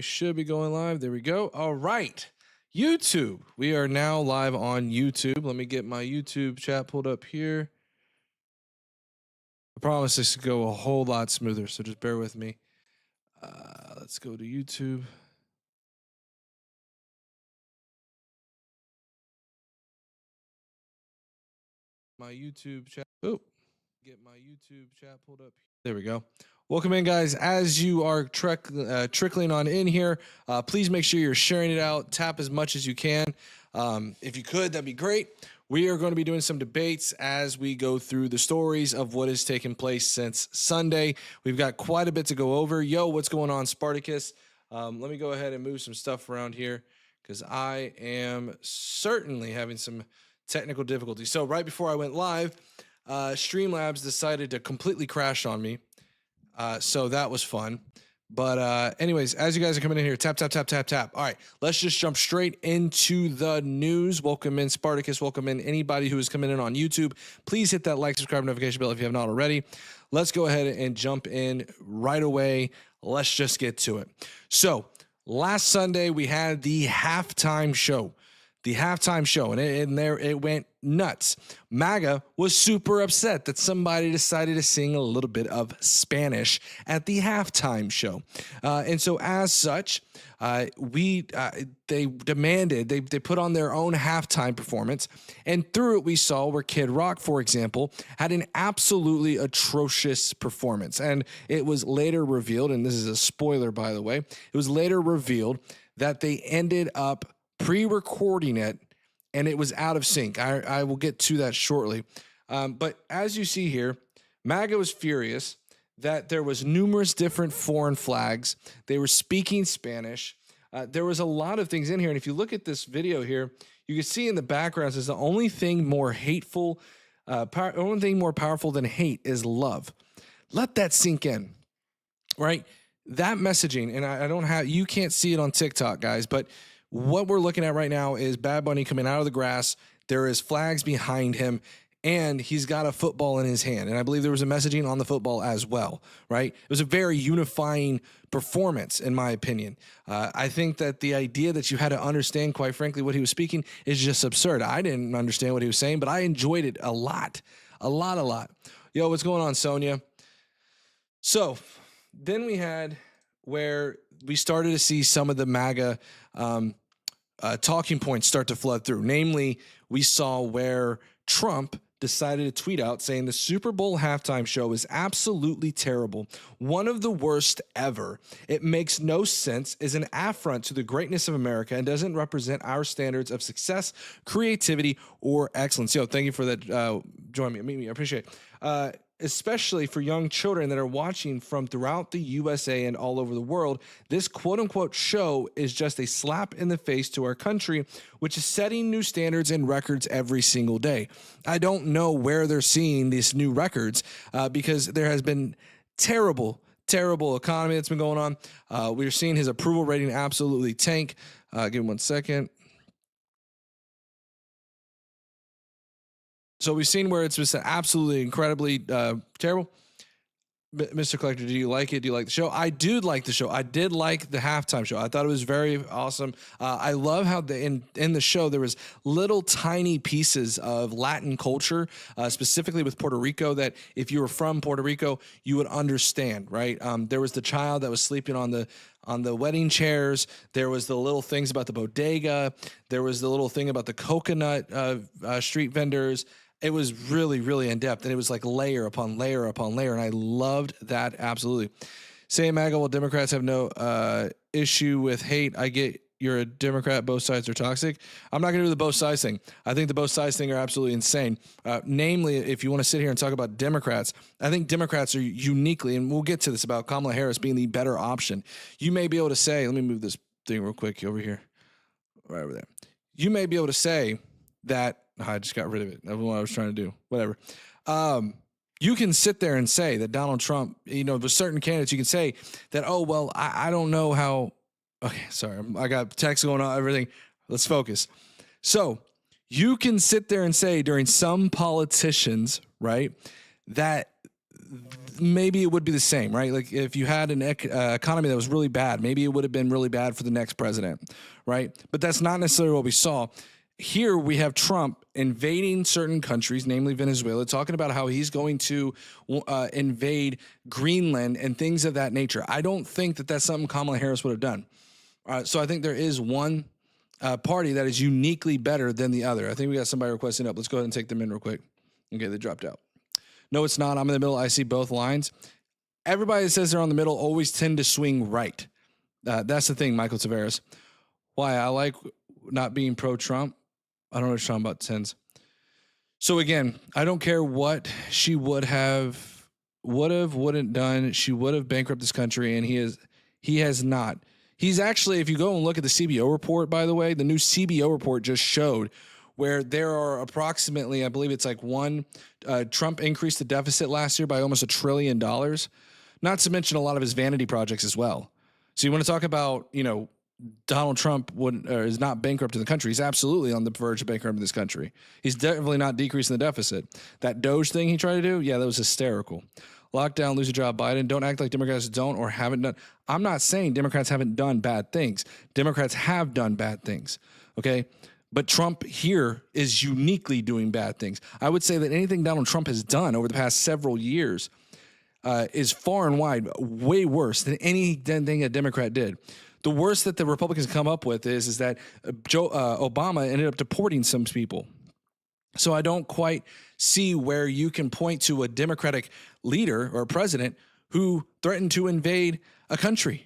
we should be going live. There we go. All right. YouTube. We are now live on YouTube. Let me get my YouTube chat pulled up here. I promise this to go a whole lot smoother, so just bear with me. Let's go to YouTube. My YouTube chat. Oh, get my YouTube chat pulled up. There we go. Welcome in, guys. As you are trickling on in here, please make sure you're sharing it out. Tap as much as you can. If you could, that'd be great. We are going to be doing some debates as we go through the stories of what has taken place since Sunday. We've got quite a bit to go over. Yo, what's going on, Spartacus? Let me go ahead and move some stuff around here because I am certainly having some technical difficulties. So right before I went live, Streamlabs decided to completely crash on me. So that was fun. But anyways, as you guys are coming in here, tap, tap, tap, tap, tap. All right, let's just jump straight into the news. Welcome in, Spartacus. Welcome in anybody who is coming in on YouTube. Please hit that like, subscribe, notification bell if you have not already. Let's go ahead and jump in right away. Let's just get to it. So last Sunday, we had the halftime show. And there it went nuts. MAGA was super upset that somebody decided to sing a little bit of Spanish at the halftime show. And so as such, they demanded, they put on their own halftime performance. And through it, we saw where Kid Rock, for example, had an absolutely atrocious performance. And it was later revealed, and this is a spoiler, by the way, it was later revealed that they ended up pre-recording it, and it was out of sync. I will get to that shortly. But as you see here, MAGA was furious that there was numerous different foreign flags. They were speaking Spanish. There was a lot of things in here. And if you look at this video here, you can see in the background says the only thing more hateful, only thing more powerful than hate is love. Let that sink in, right? That messaging, and I don't have, you can't see it on TikTok, guys, but what we're looking at right now is Bad Bunny coming out of the grass. There is flags behind him, and he's got a football in his hand. And I believe there was a messaging on the football as well, right? It was a very unifying performance, in my opinion. I think that the idea that you had to understand, quite frankly, what he was speaking is just absurd. I didn't understand what he was saying, but I enjoyed it a lot. Yo, what's going on, Sonia? So then we had where we started to see some of the MAGA talking points start to flood through. Namely, we saw where Trump decided to tweet out saying the Super Bowl halftime show is absolutely terrible, one of the worst ever. It makes no sense, is an affront to the greatness of America, and doesn't represent our standards of success, creativity, or excellence. Yo, thank you for that. Join me, meet me. I appreciate it. Especially for young children that are watching from throughout the USA and all over the world, this quote-unquote show is just a slap in the face to our country, which is setting new standards and records every single day. I don't know where they're seeing these new records because there has been terrible economy that's been going on. We're seeing his approval rating absolutely tank. Give me 1 second. So we've seen where it's just absolutely incredibly terrible. Mr. Collector, do you like it? Do you like the show? I do like the show. I did like the halftime show. I thought it was very awesome. I love how in the show there was little tiny pieces of Latin culture, specifically with Puerto Rico, that if you were from Puerto Rico, you would understand, right? There was the child that was sleeping on the wedding chairs. There was the little things about the bodega. There was the little thing about the coconut street vendors. It was really, really in-depth, and it was like layer upon layer upon layer, and I loved that absolutely. Say MAGA, well, Democrats have no issue with hate. I get you're a Democrat, both sides are toxic. I'm not going to do the both sides thing. I think the both sides thing are absolutely insane. Namely, if you want to sit here and talk about Democrats, I think Democrats are uniquely, and we'll get to this about Kamala Harris being the better option. You may be able to say, let me move this thing real quick over here, right over there. You may be able to say that, I just got rid of it. That's what I was trying to do. Whatever. You can sit there and say that Donald Trump, with certain candidates, you can say that, oh, well, I don't know how. Okay, sorry. I got text going on, everything. Let's focus. So you can sit there and say during some politicians, right, that maybe it would be the same, right? Like if you had an economy that was really bad, maybe it would have been really bad for the next president, right? But that's not necessarily what we saw. Here we have Trump invading certain countries, namely Venezuela, talking about how he's going to invade Greenland and things of that nature. I don't think that that's something Kamala Harris would have done. So I think there is one party that is uniquely better than the other. I think we got somebody requesting up. Let's go ahead and take them in real quick. Okay, they dropped out. No, it's not. I'm in the middle. I see both lines. Everybody that says they're on the middle always tend to swing right. That's the thing, Michael Tavares. Why? I like not being pro-Trump. I don't know what you're talking about, Tens. So again, I don't care what she wouldn't done. She would have bankrupted this country, and he has not. He's actually, if you go and look at the CBO report, by the way, the new CBO report just showed where there are approximately, I believe it's like Trump increased the deficit last year by almost $1 trillion, not to mention a lot of his vanity projects as well. So you want to talk about, Donald Trump is not bankrupt in the country. He's absolutely on the verge of bankrupting this country. He's definitely not decreasing the deficit. That Doge thing he tried to do, yeah, that was hysterical. Lockdown, lose your job, Biden. Don't act like Democrats don't or haven't done. I'm not saying Democrats haven't done bad things. Democrats have done bad things, okay? But Trump here is uniquely doing bad things. I would say that anything Donald Trump has done over the past several years is far and wide way worse than anything a Democrat did. The worst that the Republicans come up with is that Obama ended up deporting some people. So I don't quite see where you can point to a Democratic leader or president who threatened to invade a country,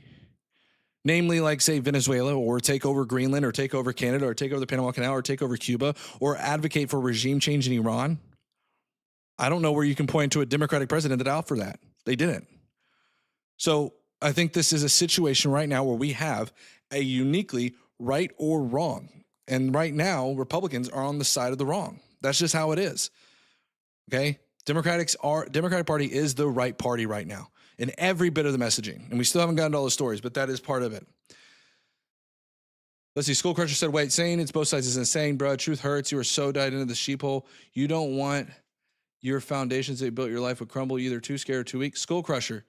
namely like, say, Venezuela, or take over Greenland, or take over Canada, or take over the Panama Canal, or take over Cuba, or advocate for regime change in Iran. I don't know where you can point to a Democratic president that out for that. They didn't. So I think this is a situation right now where we have a uniquely right or wrong. And right now, Republicans are on the side of the wrong. That's just how it is. Okay? Democratic Party is the right party right now in every bit of the messaging. And we still haven't gotten to all the stories, but that is part of it. Let's see. Skull Crusher said, wait, saying it's both sides is insane, bro. Truth hurts. You are so dyed into the sheephole. You don't want your foundations that you built your life would crumble. You're either too scared or too weak. Skull Crusher,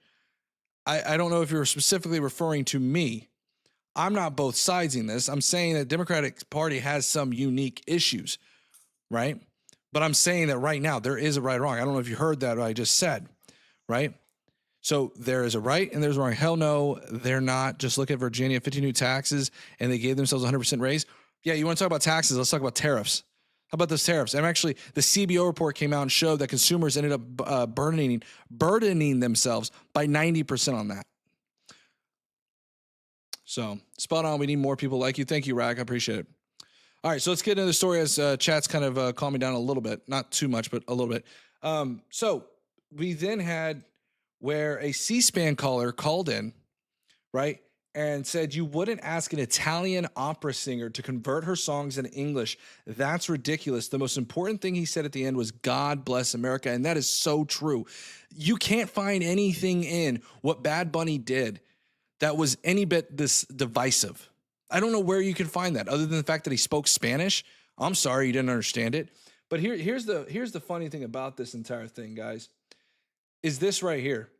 I don't know if you're specifically referring to me. I'm not both sides in this. I'm saying that Democratic Party has some unique issues, right? But I'm saying that right now there is a right or wrong. I don't know if you heard that I just said, right? So there is a right and there's a wrong. Hell no, they're not. Just look at Virginia, 50 new taxes, and they gave themselves a 100% raise. Yeah, you want to talk about taxes? Let's talk about tariffs. How about those tariffs? And actually, the CBO report came out and showed that consumers ended up burdening themselves by 90% on that. So spot on. We need more people like you. Thank you, Rack. I appreciate it. All right, so let's get into the story as chat's kind of calmed me down a little bit. Not too much, but a little bit. So we then had where a C-SPAN caller called in, right, and said you wouldn't ask an Italian opera singer to convert her songs in English. That's ridiculous. The most important thing he said at the end was God bless America, and that is so true. You can't find anything in what Bad Bunny did that was any bit this divisive. I don't know where you can find that other than the fact that he spoke Spanish. I'm sorry you didn't understand it. But here's the funny thing about this entire thing, guys, is this right here.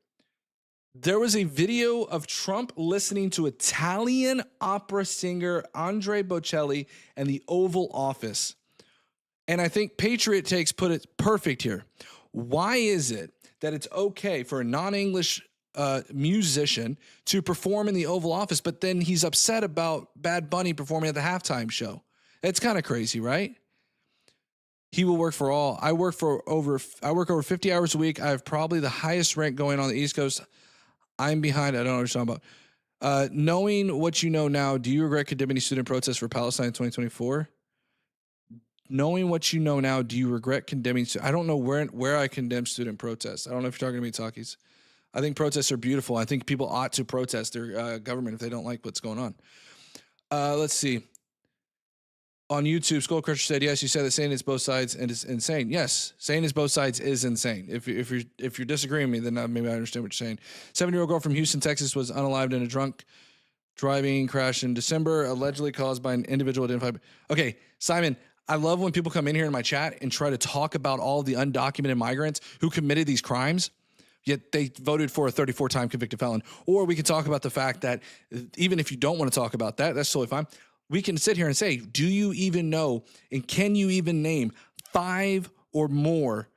There was a video of Trump listening to Italian opera singer Andrea Bocelli in the Oval Office. And I think Patriot Takes put it perfect here. Why is it that it's okay for a non-English musician to perform in the Oval Office, but then he's upset about Bad Bunny performing at the halftime show? It's kind of crazy, right? He will work for all. I work over 50 hours a week. I have probably the highest rank going on the East Coast. I'm behind. I don't know what you're talking about. Knowing what you know now, do you regret condemning student protests for Palestine in 2024? Knowing what you know now, do you regret condemning? I don't know where I condemn student protests. I don't know if you're talking to me, Talkies. I think protests are beautiful. I think people ought to protest their government if they don't like what's going on. Let's see. On YouTube, Skull Crusher said, yes, you said that saying it's both sides and it's insane. Yes, saying it's both sides is insane. If you're disagreeing with me, then maybe I understand what you're saying. 7-year-old girl from Houston, Texas was unalived in a drunk driving crash in December, allegedly caused by an individual identified. Okay, Simon, I love when people come in here in my chat and try to talk about all the undocumented migrants who committed these crimes. yet they voted for a 34-time convicted felon. Or we could talk about the fact that even if you don't want to talk about that, that's totally fine. We can sit here and say, do you even know and can you even name 5 or more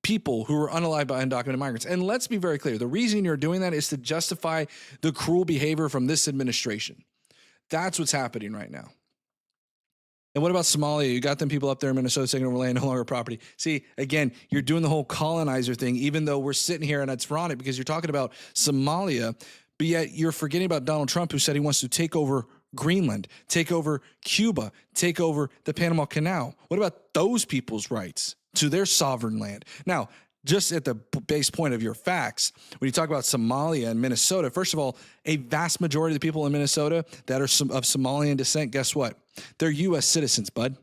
people who are unalived by undocumented migrants? And let's be very clear. The reason you're doing that is to justify the cruel behavior from this administration. That's what's happening right now. And what about Somalia? You got them people up there in Minnesota taking over land, no longer property. See, again, you're doing the whole colonizer thing, even though we're sitting here and it's ironic because you're talking about Somalia, but yet you're forgetting about Donald Trump, who said he wants to take over Greenland, take over Cuba, take over the Panama Canal. What about those people's rights to their sovereign land? Now, just at the base point of your facts, when you talk about Somalia and Minnesota, first of all, a vast majority of the people in Minnesota that are of Somalian descent, guess what? They're U.S. citizens, bud.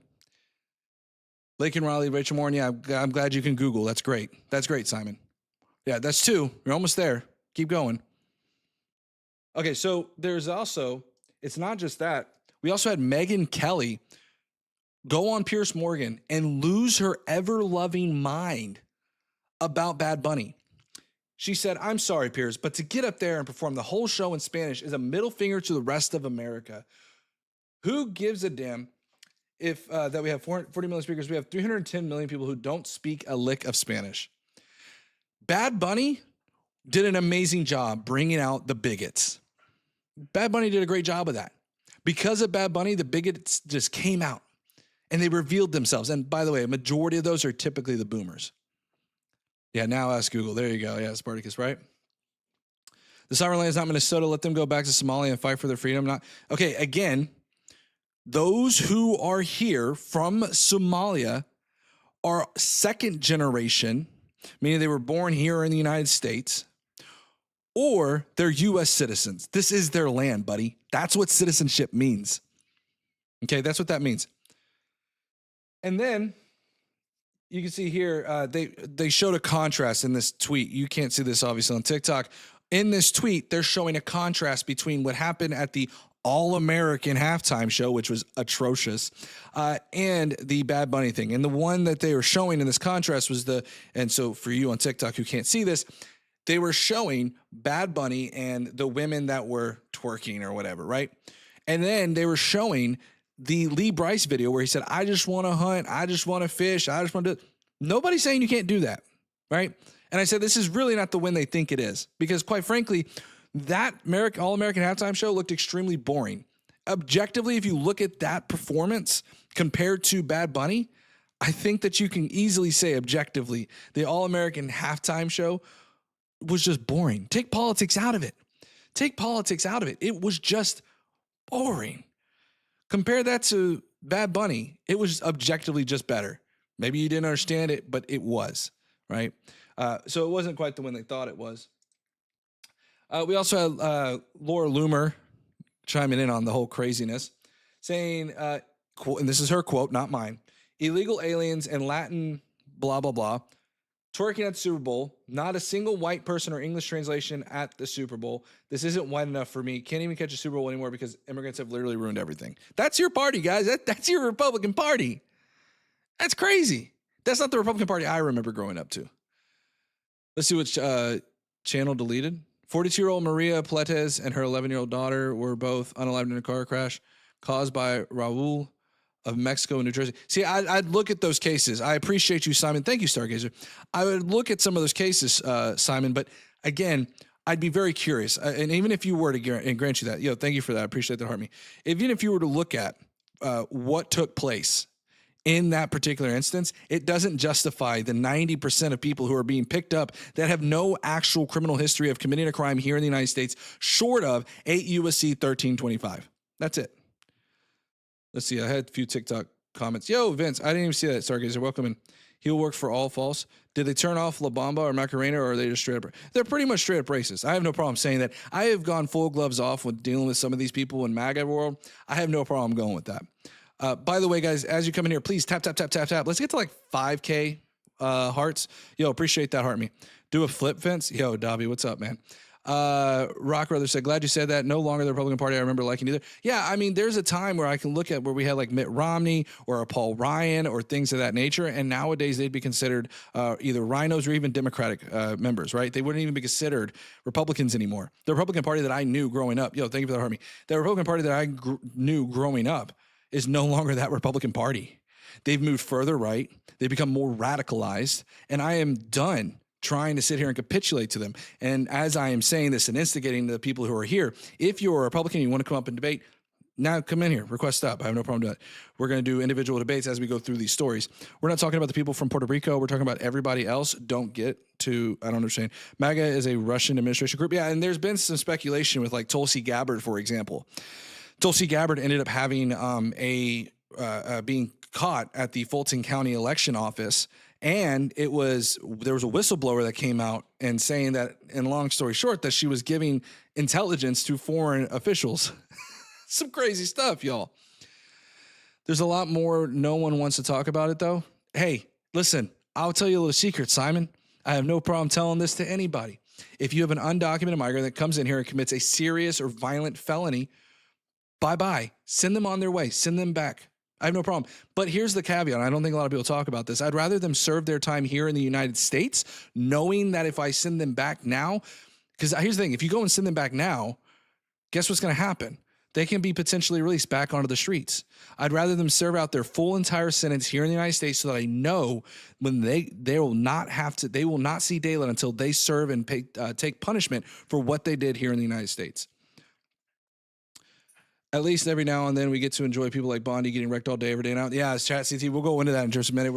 Lake and Raleigh, Rachel Moore, yeah, I'm glad you can Google. That's great. That's great, Simon. Yeah, that's 2. You're almost there. Keep going. Okay, so there's also, it's not just that. We also had Megyn Kelly go on Piers Morgan and lose her ever-loving mind about Bad Bunny. She said, I'm sorry, Piers, but to get up there and perform the whole show in Spanish is a middle finger to the rest of America. Who gives a damn if that we have 40 million speakers? We have 310 million people who don't speak a lick of Spanish. Bad Bunny did an amazing job bringing out the bigots. Bad Bunny did a great job of that. Because of Bad Bunny, the bigots just came out and they revealed themselves. And by the way, a majority of those are typically the boomers. Yeah, now ask Google. There you go. Yeah, Spartacus, right? The sovereign land is not Minnesota. Let them go back to Somalia and fight for their freedom. Not okay. Again, those who are here from Somalia are second generation, meaning they were born here in the United States, or they're U.S. citizens. This is their land, buddy. That's what citizenship means. Okay, that's what that means. And then you can see here, they showed a contrast in this tweet. You can't see this, obviously, on TikTok. In this tweet, they're showing a contrast between what happened at the All-American halftime show, which was atrocious, and the Bad Bunny thing. And the one that they were showing in this contrast was and so for you on TikTok who can't see this, they were showing Bad Bunny and the women that were twerking or whatever, right? And then they were showing the Lee Bryce video where he said, I just want to hunt. I just want to fish. I just want to. Nobody's saying you can't do that, right? And I said, this is really not the win they think it is. Because quite frankly, that All-American halftime show looked extremely boring. Objectively, if you look at that performance compared to Bad Bunny, I think that you can easily say objectively the All-American halftime show was just boring. Take politics out of it. Take politics out of it. It was just boring. Compare that to Bad Bunny. It was objectively just better. Maybe you didn't understand it, but it was, right? So it wasn't quite the win they thought it was. We also had Laura Loomer chiming in on the whole craziness, saying, and this is her quote, not mine, illegal aliens and Latin blah, blah, blah, twerking at the Super Bowl, not a single white person or English translation at the Super Bowl. This isn't white enough for me. Can't even catch a Super Bowl anymore because immigrants have literally ruined everything. That's your party, guys. That's your Republican Party. That's crazy. That's not the Republican Party I remember growing up to. Let's see which channel deleted. 42-year-old Maria Pletes and her 11-year-old daughter were both unalived in a car crash caused by Raul of Mexico and New Jersey. See, I'd look at those cases. I appreciate you, Simon. Thank you, Stargazer. I would look at some of those cases, Simon, but again, I'd be very curious. And even if you were to grant you that, thank you for that. I appreciate that, Hartme. Even if you were to look at what took place in that particular instance, it doesn't justify the 90% of people who are being picked up that have no actual criminal history of committing a crime here in the United States, short of 8 U.S.C. 1325. That's it. Let's see. I had a few TikTok comments. Yo, Vince, I didn't even see that. Stargazer, welcome in. He'll work for all false. Did they turn off La Bamba or Macarena, or are they just straight up? They're pretty much straight up racist. I have no problem saying that. I have gone full gloves off with dealing with some of these people in MAGA world. I have no problem going with that. By the way, guys, as you come in here, please tap, tap, tap, tap, tap. Let's get to like 5K hearts. Yo, appreciate that, Heart Me. Do a flip fence. Yo, Dobby, what's up, man? Rock Brother said, glad you said that. No longer the Republican Party I remember liking either. Yeah, I mean, there's a time where I can look at where we had like Mitt Romney or a Paul Ryan or things of that nature, and nowadays they'd be considered either rhinos or even Democratic members, right? They wouldn't even be considered Republicans anymore. The Republican Party that I knew growing up, thank you for that, Harvey. The Republican Party that I knew growing up is no longer that Republican Party. They've moved further right. They've become more radicalized, and I am done trying to sit here and capitulate to them. And as I am saying this and instigating the people who are here, if you're a Republican and you want to come up and debate, now come in here, request up. I have no problem doing that. We're going to do individual debates as we go through these stories. We're not talking about the people from Puerto Rico. We're talking about everybody else. Don't get to, I don't understand. MAGA is a Russian administration group. Yeah, and there's been some speculation with like Tulsi Gabbard, for example. Tulsi Gabbard ended up having being caught at the Fulton County election office. And there was a whistleblower that came out and saying that, in long story short, that she was giving intelligence to foreign officials. Some crazy stuff, y'all. There's a lot more. No one wants to talk about it, though. Hey, listen, I'll tell you a little secret, Simon. I have no problem telling this to anybody. If you have an undocumented migrant that comes in here and commits a serious or violent felony, bye-bye. Send them on their way. Send them back. I have no problem. But here's the caveat. I don't think a lot of people talk about this. I'd rather them serve their time here in the United States, knowing that if I send them back now, because here's the thing, if you go and send them back now, guess what's going to happen? They can be potentially released back onto the streets. I'd rather them serve out their full entire sentence here in the United States so that I know when they will not see daylight until they serve and take punishment for what they did here in the United States. At least every now and then we get to enjoy people like Bondi getting wrecked all day, every day. Now, yeah, it's Chat CT. We'll go into that in just a minute.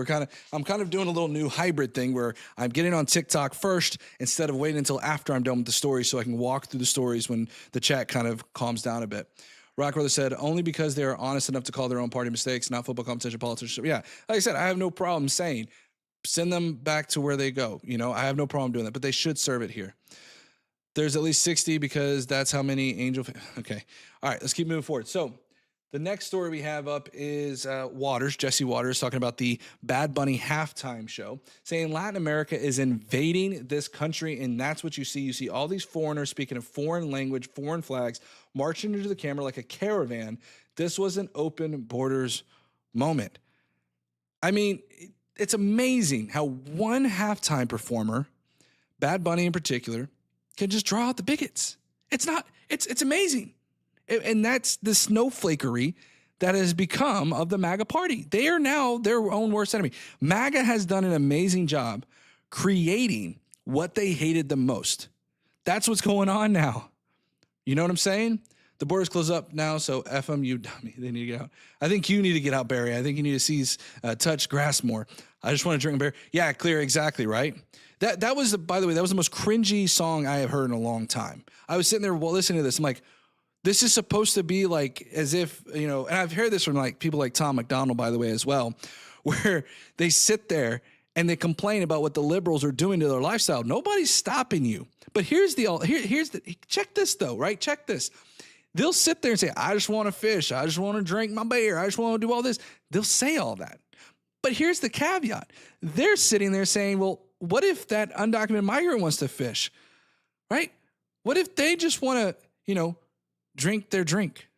I'm kind of doing a little new hybrid thing where I'm getting on TikTok first instead of waiting until after I'm done with the story so I can walk through the stories when the chat kind of calms down a bit. Rock Brother said, only because they are honest enough to call their own party mistakes, not football competition, politics. Yeah, like I said, I have no problem saying send them back to where they go. I have no problem doing that, but they should serve it here. There's at least 60 because that's how many angel. Okay. All right. Let's keep moving forward. So the next story we have up is Jesse Waters, talking about the Bad Bunny halftime show, saying Latin America is invading this country. And that's what you see. You see all these foreigners speaking a foreign language, foreign flags, marching into the camera like a caravan. This was an open borders moment. I mean, it's amazing how one halftime performer, Bad Bunny in particular, can just draw out the bigots. It's amazing. And that's the snowflakery that has become of the MAGA party. They are now their own worst enemy. MAGA has done an amazing job creating what they hated the most. That's what's going on now. You know what I'm saying? The borders close up now, so F them, you dummy. They need to get out. I think you need to get out, Barry. I think you need to seize, touch grass more. I just want to drink beer. Yeah, clear, exactly, right? That was, by the way, that was the most cringy song I have heard in a long time. I was sitting there listening to this. I'm like, this is supposed to be like as if, and I've heard this from like people like Tom McDonald, by the way, as well, where they sit there and they complain about what the liberals are doing to their lifestyle. Nobody's stopping you. But here's the check this though, right? Check this. They'll sit there and say, I just want to fish. I just want to drink my beer. I just want to do all this. They'll say all that. But here's the caveat. They're sitting there saying, well, what if that undocumented migrant wants to fish, right? What if they just want to, drink their drink?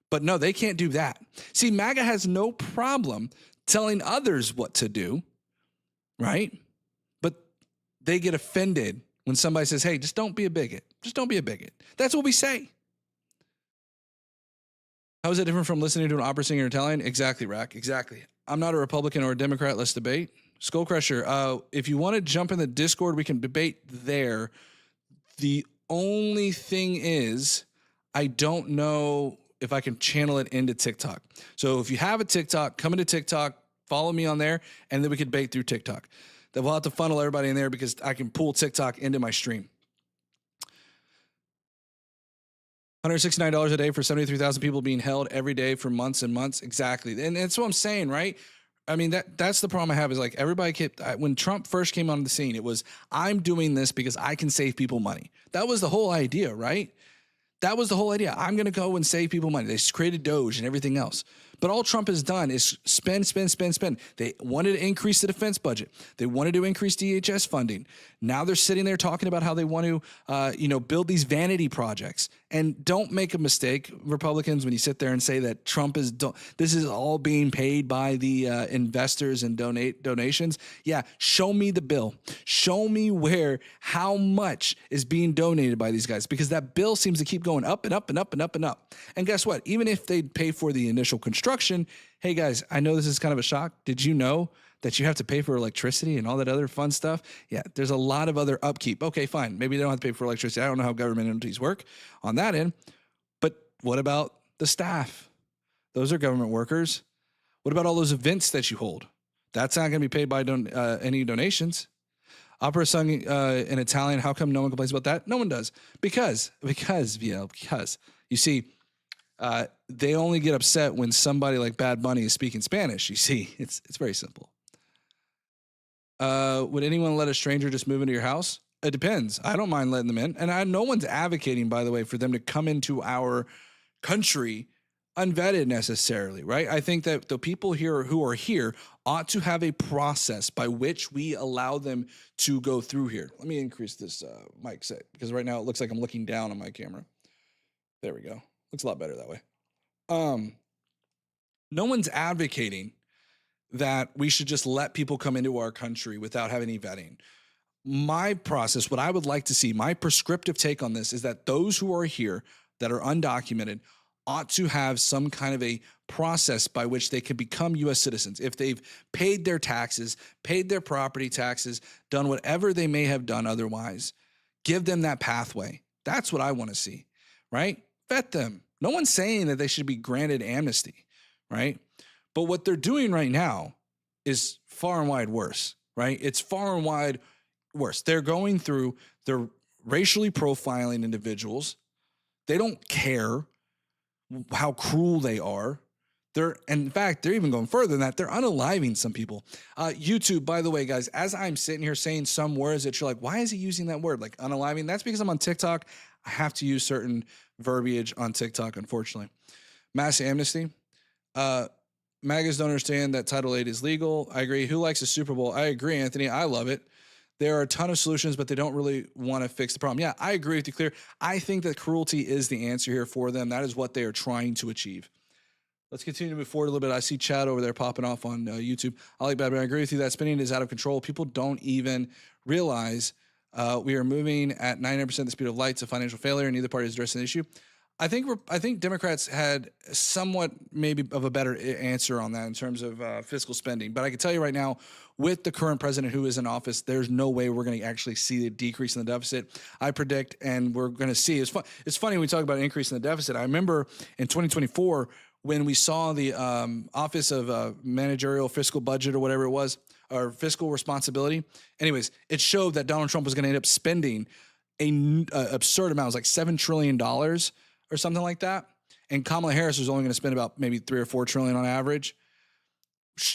But no, they can't do that. See, MAGA has no problem telling others what to do, right? But they get offended when somebody says, hey, just don't be a bigot. Just don't be a bigot. That's what we say. How is it different from listening to an opera singer in Italian? Exactly, Rack. Exactly. I'm not a Republican or a Democrat. Let's debate. Skullcrusher, if you want to jump in the Discord, we can debate there. The only thing is, I don't know if I can channel it into TikTok. So if you have a TikTok, come into TikTok, follow me on there, and then we can debate through TikTok. Then we'll have to funnel everybody in there because I can pull TikTok into my stream. $169 a day for 73,000 people being held every day for months and months. Exactly. And that's what I'm saying, right? I mean, that's the problem I have is like everybody when Trump first came onto the scene, it was, I'm doing this because I can save people money. That was the whole idea, right? That was the whole idea. I'm going to go and save people money. They created Doge and everything else. But all Trump has done is spend. They wanted to increase the defense budget. They wanted to increase DHS funding. Now they're sitting there talking about how they want to, build these vanity projects. And don't make a mistake, Republicans, when you sit there and say that Trump this is all being paid by the investors and donations. Yeah, show me the bill. Show me how much is being donated by these guys, because that bill seems to keep going up and up and up and up and up. And guess what? Even if they pay for the initial construction, hey guys, I know this is kind of a shock. Did you know that you have to pay for electricity and all that other fun stuff? Yeah, there's a lot of other upkeep. Okay, fine. Maybe they don't have to pay for electricity. I don't know how government entities work on that end. But what about the staff? Those are government workers. What about all those events that you hold? That's not going to be paid by any donations. Opera sung in Italian. How come no one complains about that? No one does. Because, you see, they only get upset when somebody like Bad Bunny is speaking Spanish. You see, it's very simple. Would anyone let a stranger just move into your house? It depends. I don't mind letting them in. And no one's advocating, by the way, for them to come into our country unvetted necessarily, right? I think that the people here who are here ought to have a process by which we allow them to go through here. Let me increase this mic set, because right now it looks like I'm looking down on my camera. There we go. Looks a lot better that way. No one's advocating that we should just let people come into our country without having any vetting. My process, what I would like to see, my prescriptive take on this is that those who are here that are undocumented ought to have some kind of a process by which they can become U.S. citizens. If they've paid their taxes, paid their property taxes, done whatever they may have done otherwise, give them that pathway. That's what I want to see, right? Vet them. No one's saying that they should be granted amnesty, right? But what they're doing right now is far and wide worse, right? It's far and wide worse. They're going through, they're racially profiling individuals. They don't care how cruel they are. In fact, they're even going further than that. They're unaliving some people. YouTube, by the way, guys, as I'm sitting here saying some words that you're like, why is he using that word? Like unaliving? That's because I'm on TikTok. I have to use certain verbiage on TikTok, unfortunately. Mass amnesty. MAGAs don't understand that Title 8 is legal. I agree. Who likes the Super Bowl? I agree, Anthony. I love it. There are a ton of solutions, but they don't really want to fix the problem. Yeah, I agree with you, Clear. I think that cruelty is the answer here for them. That is what they are trying to achieve. Let's continue to move forward a little bit. I see Chad over there popping off on YouTube. I like Bad, but I agree with you that spending is out of control. People don't even realize we are moving at 99% the speed of light to financial failure, and neither party is addressing the issue. I think Democrats had somewhat maybe of a better answer on that in terms of fiscal spending. But I can tell you right now, with the current president who is in office, there's no way we're going to actually see the decrease in the deficit. I predict, and we're going to see. It's funny when we talk about an increase in the deficit. I remember in 2024 when we saw the Office of Managerial Fiscal Budget or whatever it was, or Fiscal Responsibility. Anyways, it showed that Donald Trump was going to end up spending an absurd amount. It was like $7 trillion or something like that. And Kamala Harris was only going to spend about maybe $3 or $4 trillion on average.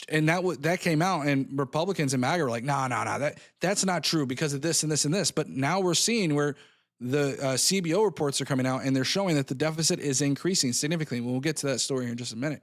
And that came out, and Republicans and MAGA were like, no, that's not true because of this and this and this. But now we're seeing where the CBO reports are coming out, and they're showing that the deficit is increasing significantly. We'll get to that story here in just a minute.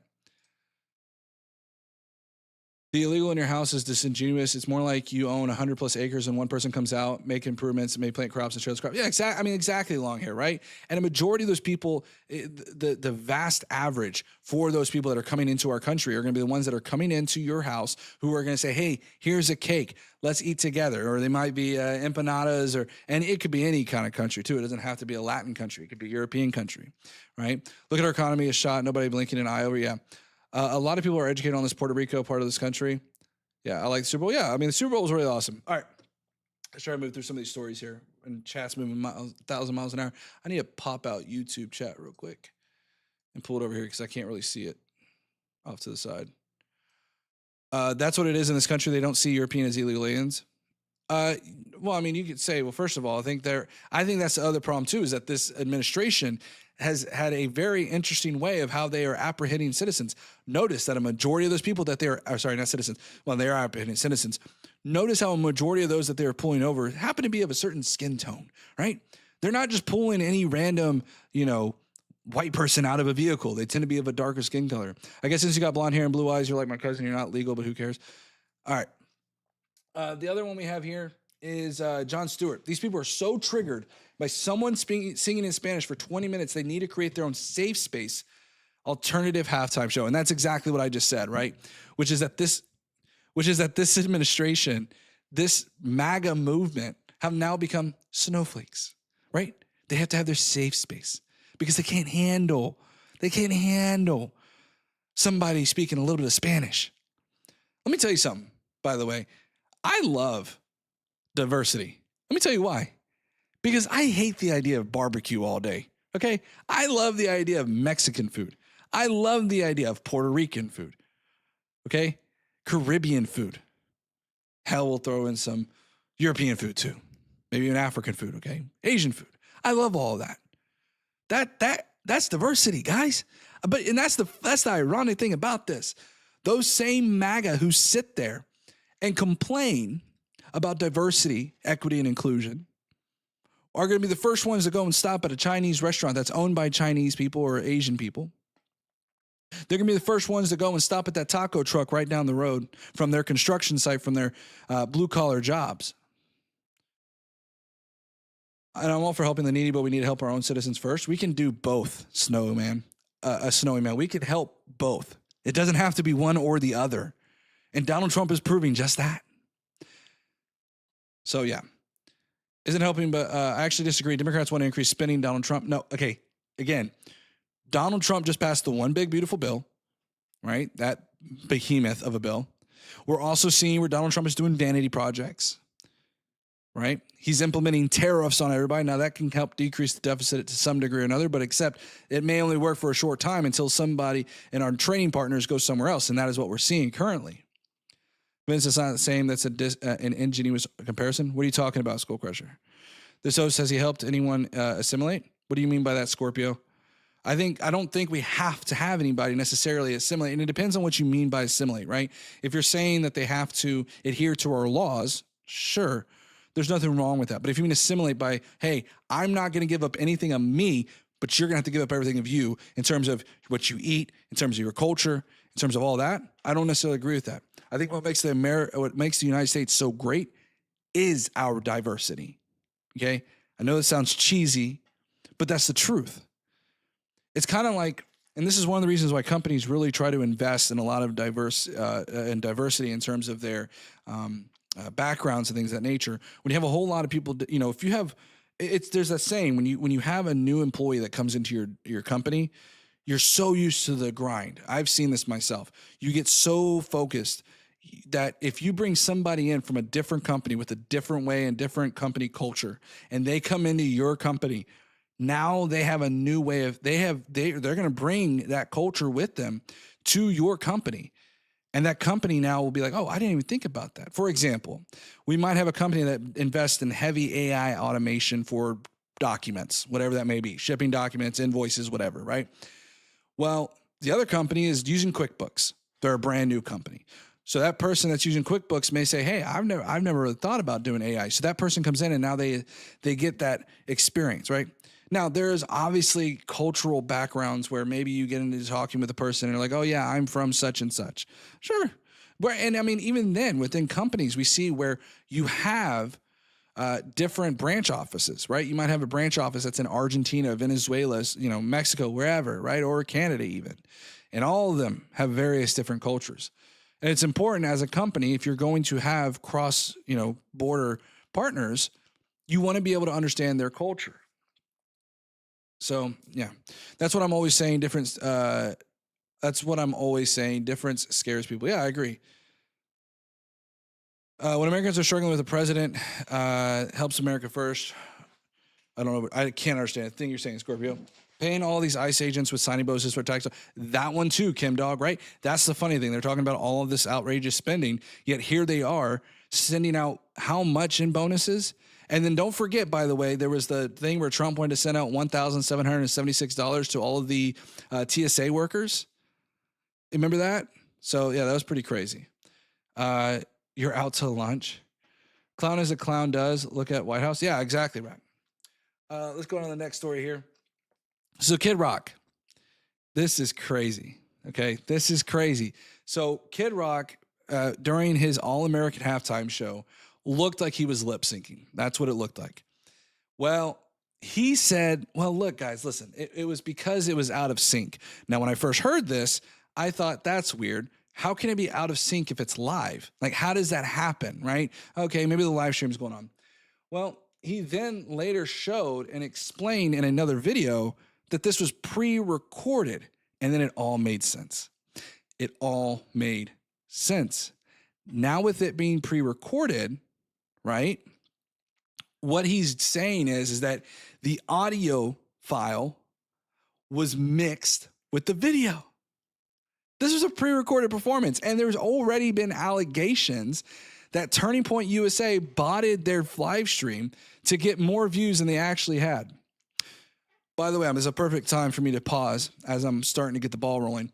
The illegal in your house is disingenuous. It's more like you own 100 plus acres and one person comes out, make improvements, and may plant crops and share those crops. Yeah, exactly. I mean, exactly along here, right? And a majority of those people, the vast average for those people that are coming into our country are going to be the ones that are coming into your house who are going to say, hey, here's a cake. Let's eat together. Or they might be empanadas, and it could be any kind of country too. It doesn't have to be a Latin country. It could be a European country, right? Look at our economy, a shot, nobody blinking an eye over. Yeah. A lot of people are educated on this Puerto Rico part of this country. Yeah, I like the Super Bowl. Yeah, I mean, the Super Bowl was really awesome. All right, let's try to move through some of these stories here. And chat's moving 1,000 miles an hour. I need to pop out YouTube chat real quick and pull it over here because I can't really see it off to the side. That's what it is in this country. They don't see European as illegal aliens. Well, I mean, you could say, well, first of all, I think that's the other problem too, is that this administration has had a very interesting way of how they are apprehending citizens. Notice that a majority of those people that not citizens. Well, they are apprehending citizens. Notice how a majority of those that they are pulling over happen to be of a certain skin tone, right? They're not just pulling any random, white person out of a vehicle. They tend to be of a darker skin color. I guess since you got blonde hair and blue eyes, you're like my cousin. You're not legal, but who cares? All right. The other one we have here is Jon Stewart. These people are so triggered by someone singing in Spanish for 20 minutes, they need to create their own safe space alternative halftime show. And that's exactly what I just said, right? Which is that this administration, this MAGA movement have now become snowflakes, right? They have to have their safe space because they can't handle somebody speaking a little bit of Spanish. Let me tell you something, by the way. I love diversity. Let me tell you why. Because I hate the idea of barbecue all day, okay? I love the idea of Mexican food. I love the idea of Puerto Rican food, okay? Caribbean food. Hell, we'll throw in some European food too. Maybe even African food, okay? Asian food. I love all of that. That's diversity, guys. And that's the ironic thing about this. Those same MAGA who sit there and complain about diversity, equity, and inclusion are going to be the first ones to go and stop at a Chinese restaurant that's owned by Chinese people or Asian people. They're going to be the first ones to go and stop at that taco truck right down the road from their construction site, from their blue-collar jobs. And I'm all for helping the needy, but we need to help our own citizens first. We can do both, Snowy Man. We could help both. It doesn't have to be one or the other. And Donald Trump is proving just that. So, yeah. Isn't helping, but I actually disagree. Democrats want to increase spending. Donald Trump. No, okay. Again, Donald Trump just passed the one big, beautiful bill, right? That behemoth of a bill. We're also seeing where Donald Trump is doing vanity projects, right? He's implementing tariffs on everybody. Now, that can help decrease the deficit to some degree or another, but except it may only work for a short time until somebody in our trading partners go somewhere else, and that is what we're seeing currently. Vince, it's not the same. That's an ingenuous comparison. What are you talking about, Skull Crusher? This host, has he helped anyone assimilate? What do you mean by that, Scorpio? I don't think we have to have anybody necessarily assimilate, and it depends on what you mean by assimilate, right? If you're saying that they have to adhere to our laws, sure, there's nothing wrong with that. But if you mean assimilate by, hey, I'm not going to give up anything of me, but you're going to have to give up everything of you in terms of what you eat, in terms of your culture, in terms of all that, I don't necessarily agree with that. I think what makes the United States so great is our diversity. Okay, I know that sounds cheesy, but that's the truth. It's kind of like, and this is one of the reasons why companies really try to invest in a lot of diversity in terms of their backgrounds and things of that nature. When you have a whole lot of people, if you have, there's that saying when you have a new employee that comes into your company, you're so used to the grind. I've seen this myself. You get so focused that if you bring somebody in from a different company with a different way and different company culture, and they come into your company, now they have a new way of, they're going to bring that culture with them to your company. And that company now will be like, oh, I didn't even think about that. For example, we might have a company that invests in heavy AI automation for documents, whatever that may be, shipping documents, invoices, whatever, right? Well, the other company is using QuickBooks. They're a brand new company. So that person that's using QuickBooks may say, hey, I've never really thought about doing AI. So that person comes in and now they get that experience, right? Now, there's obviously cultural backgrounds where maybe you get into talking with a person and they're like, oh, yeah, I'm from such and such. Sure. And I mean, even then within companies, we see where you have different branch offices, right? You might have a branch office that's in Argentina, Venezuela, Mexico, wherever, right? Or Canada even. And all of them have various different cultures. And it's important as a company, if you're going to have cross, border partners, you want to be able to understand their culture. So, yeah, that's what I'm always saying. Difference scares people. Yeah, I agree. When Americans are struggling with a president, helps America first. I don't know. I can't understand the thing you're saying, Scorpio. Paying all these ICE agents with signing bonuses for tax. That one too, Kim Dog, right? That's the funny thing. They're talking about all of this outrageous spending, yet here they are sending out how much in bonuses? And then don't forget, by the way, there was the thing where Trump wanted to send out $1,776 to all of the TSA workers. Remember that? So, yeah, that was pretty crazy. You're out to lunch. Clown as a clown does. Look at White House. Yeah, exactly right. Let's go on to the next story here. So Kid Rock, This is crazy. Okay. This is crazy. So Kid Rock, during his All-American halftime show, looked like he was lip syncing. That's what it looked like. Well, he said, well, look, guys, listen, it was because it was out of sync. Now, when I first heard this, I thought that's weird. How can it be out of sync if it's live? Like, how does that happen? Right. Okay. Maybe the live stream is going on. Well, he then later showed and explained in another video that this was pre-recorded, and then it all made sense. It all made sense. Now with it being pre-recorded, right? What he's saying is that the audio file was mixed with the video. This was a pre-recorded performance, and there's already been allegations that Turning Point USA botted their live stream to get more views than they actually had. By the way, this is a perfect time for me to pause as I'm starting to get the ball rolling.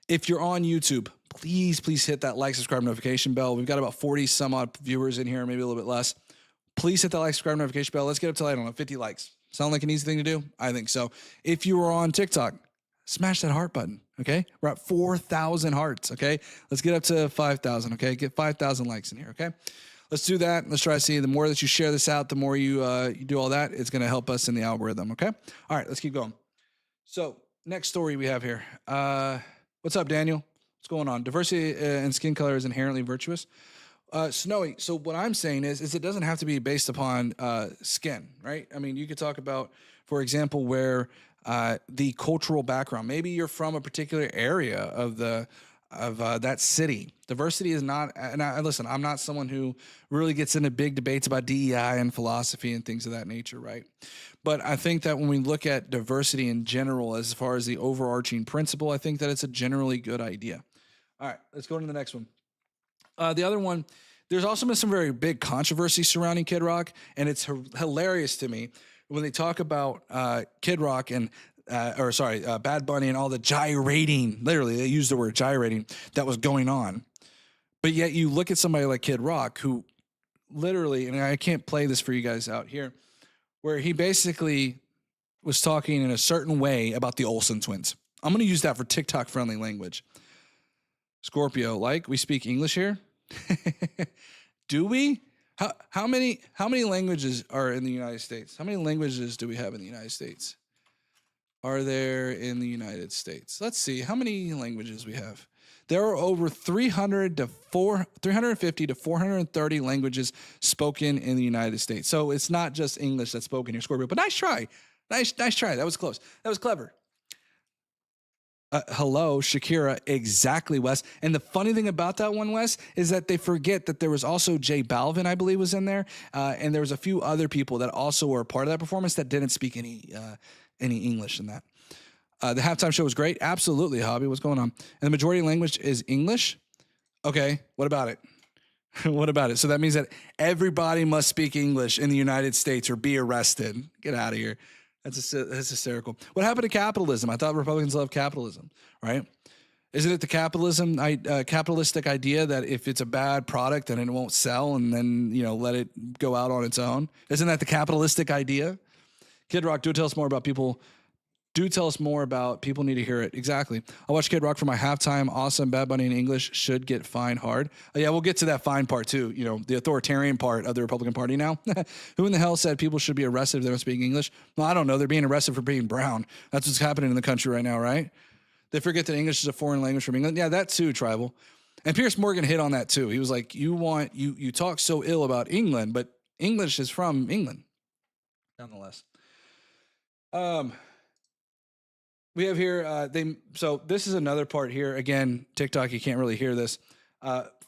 If you're on YouTube, please hit that like, subscribe, notification bell. We've got about 40 some odd viewers in here, maybe a little bit less. Please hit that like, subscribe, notification bell. Let's get up to, I don't know, 50 likes. Sound like an easy thing to do? I think so. If you are on TikTok, smash that heart button, okay? We're at 4,000 hearts, okay? Let's get up to 5,000, okay? Get 5,000 likes in here, okay? Let's do that. Let's try to see. The more that you share this out, the more you do all that, it's going to help us in the algorithm, okay? All right, let's keep going. So next story we have here. What's up, Daniel? What's going on? Diversity in skin color is inherently virtuous. Snowy, so what I'm saying is it doesn't have to be based upon skin, right? I mean, you could talk about, for example, where the cultural background, maybe you're from a particular area of that city. Diversity is not, and listen, I'm not someone who really gets into big debates about DEI and philosophy and things of that nature, right? But I think that when we look at diversity in general, as far as the overarching principle, I think that it's a generally good idea. All right, let's go to the next one. The other one, there's also been some very big controversy surrounding Kid Rock, and it's hilarious to me when they talk about Kid Rock and Bad Bunny and all the gyrating, literally they use the word gyrating, that was going on. But yet you look at somebody like Kid Rock who literally, and I can't play this for you guys out here, where he basically was talking in a certain way about the Olsen twins. I'm going to use that for TikTok friendly language. Scorpio, like, we speak English here? Do we? How many languages are in the United States? How many languages do we have in the United States? Are there in the United States? Let's see how many languages we have. There are over 350 to 430 languages spoken in the United States. So it's not just English that's spoken here, Scorpio. But nice try. Nice try. That was close. That was clever. Hello, Shakira. Exactly, Wes. And the funny thing about that one, Wes, is that they forget that there was also J Balvin, I believe, was in there. And there was a few other people that also were a part of that performance that didn't speak any English in that. The halftime show was great. Absolutely, Hobby. What's going on? And the majority language is English. Okay, what about it? What about it? So that means that everybody must speak English in the United States or be arrested. Get out of here. That's hysterical. What happened to capitalism? I thought Republicans love capitalism, right? Isn't it the capitalistic idea that if it's a bad product, then it won't sell, and then let it go out on its own? Isn't that the capitalistic idea? Kid Rock, do tell us more about people. Do tell us more about people need to hear it. Exactly. I watched Kid Rock for my halftime. Awesome. Bad Bunny in English should get fined hard. Yeah, we'll get to that fine part too. The authoritarian part of the Republican Party now. Who in the hell said people should be arrested if they don't speak English? Well, I don't know. They're being arrested for being brown. That's what's happening in the country right now, right? They forget that English is a foreign language from England. Yeah, that too, Tribal. And Pierce Morgan hit on that too. He was like, you talk so ill about England, but English is from England. Nonetheless. We have here, so this is another part here. Again, TikTok, you can't really hear this.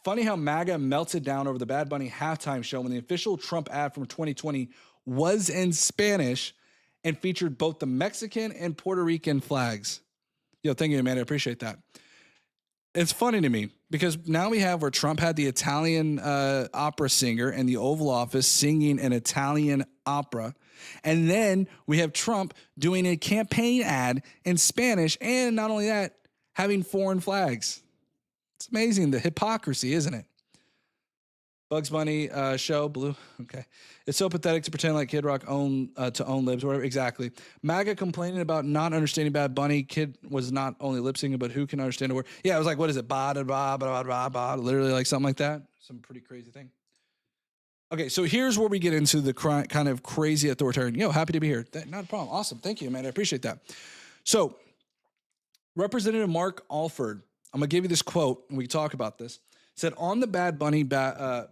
Funny how MAGA melted down over the Bad Bunny halftime show when the official Trump ad from 2020 was in Spanish and featured both the Mexican and Puerto Rican flags. Thank you, man. I appreciate that. It's funny to me because now we have where Trump had the Italian opera singer in the Oval Office singing an Italian opera. And then we have Trump doing a campaign ad in Spanish. And not only that, having foreign flags. It's amazing, the hypocrisy, isn't it? Bugs Bunny show, Blue. Okay. It's so pathetic to pretend like Kid Rock to own libs, whatever. Exactly. MAGA complaining about not understanding Bad Bunny. Kid was not only lip syncing, but who can understand a word? Yeah, it was like, what is it? Ba da ba ba ba ba. Literally like something like that. Some pretty crazy thing. Okay, so here's where we get into the kind of crazy authoritarian. Happy to be here. Not a problem. Awesome. Thank you, man. I appreciate that. So, Representative Mark Alford, I'm gonna give you this quote, and we can talk about this. Said on the Bad Bunny bad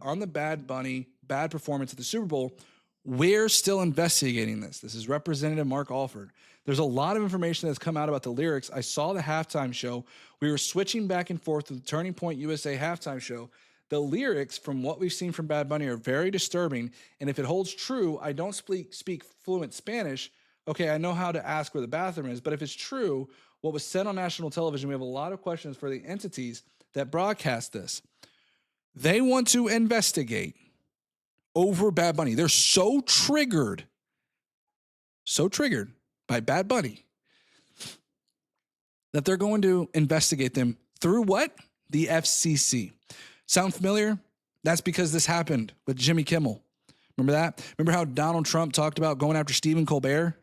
performance at the Super Bowl, we're still investigating this. This is Representative Mark Alford. There's a lot of information that's come out about the lyrics. I saw the halftime show. We were switching back and forth to the Turning Point USA halftime show. The lyrics, from what we've seen from Bad Bunny, are very disturbing. And if it holds true, I don't speak fluent Spanish. Okay, I know how to ask where the bathroom is. But if it's true, what was said on national television, we have a lot of questions for the entities that broadcast this. They want to investigate over Bad Bunny. They're so triggered by Bad Bunny that they're going to investigate them through what? The FCC. Sound familiar? That's because this happened with Jimmy Kimmel. Remember that? Remember how Donald Trump talked about going after Stephen Colbert?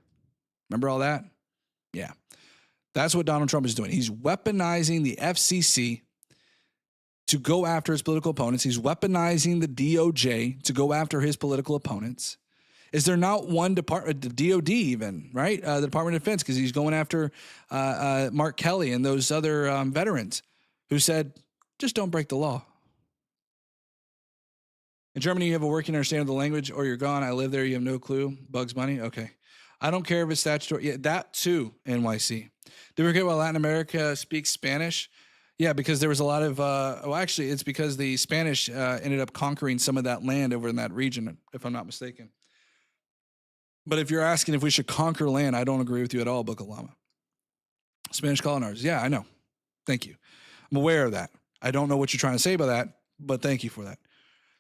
Remember all that? Yeah. That's what Donald Trump is doing. He's weaponizing the FCC to go after his political opponents. He's weaponizing the DOJ to go after his political opponents. Is there not one department, the DOD even, right? The Department of Defense, because he's going after Mark Kelly and those other veterans who said, just don't break the law. In Germany, you have a working understanding of the language or you're gone. I live there. You have no clue. Bugs Bunny. Okay. I don't care if it's statutory. Yeah, that too, NYC. Did we forget about Latin America speaks Spanish? Yeah, because there was a lot of, actually, it's because the Spanish ended up conquering some of that land over in that region, if I'm not mistaken. But if you're asking if we should conquer land, I don't agree with you at all, Book of Llama. Spanish colonizers. Yeah, I know. Thank you. I'm aware of that. I don't know what you're trying to say by that, but thank you for that.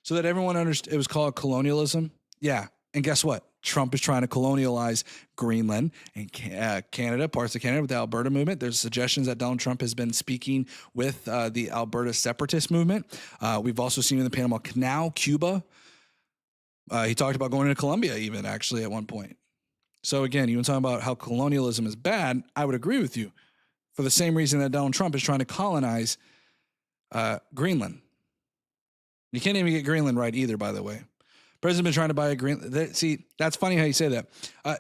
So that everyone understands, it was called colonialism. Yeah. And guess what? Trump is trying to colonialize Greenland and Canada, parts of Canada with the Alberta movement. There's suggestions that Donald Trump has been speaking with the Alberta separatist movement. We've also seen in the Panama Canal, Cuba. He talked about going into Colombia even, actually, at one point. So again, you want to talk about how colonialism is bad, I would agree with you, for the same reason that Donald Trump is trying to colonize Greenland. You can't even get Greenland right either, by the way. President's been trying to buy a Greenland. See, that's funny how you say that.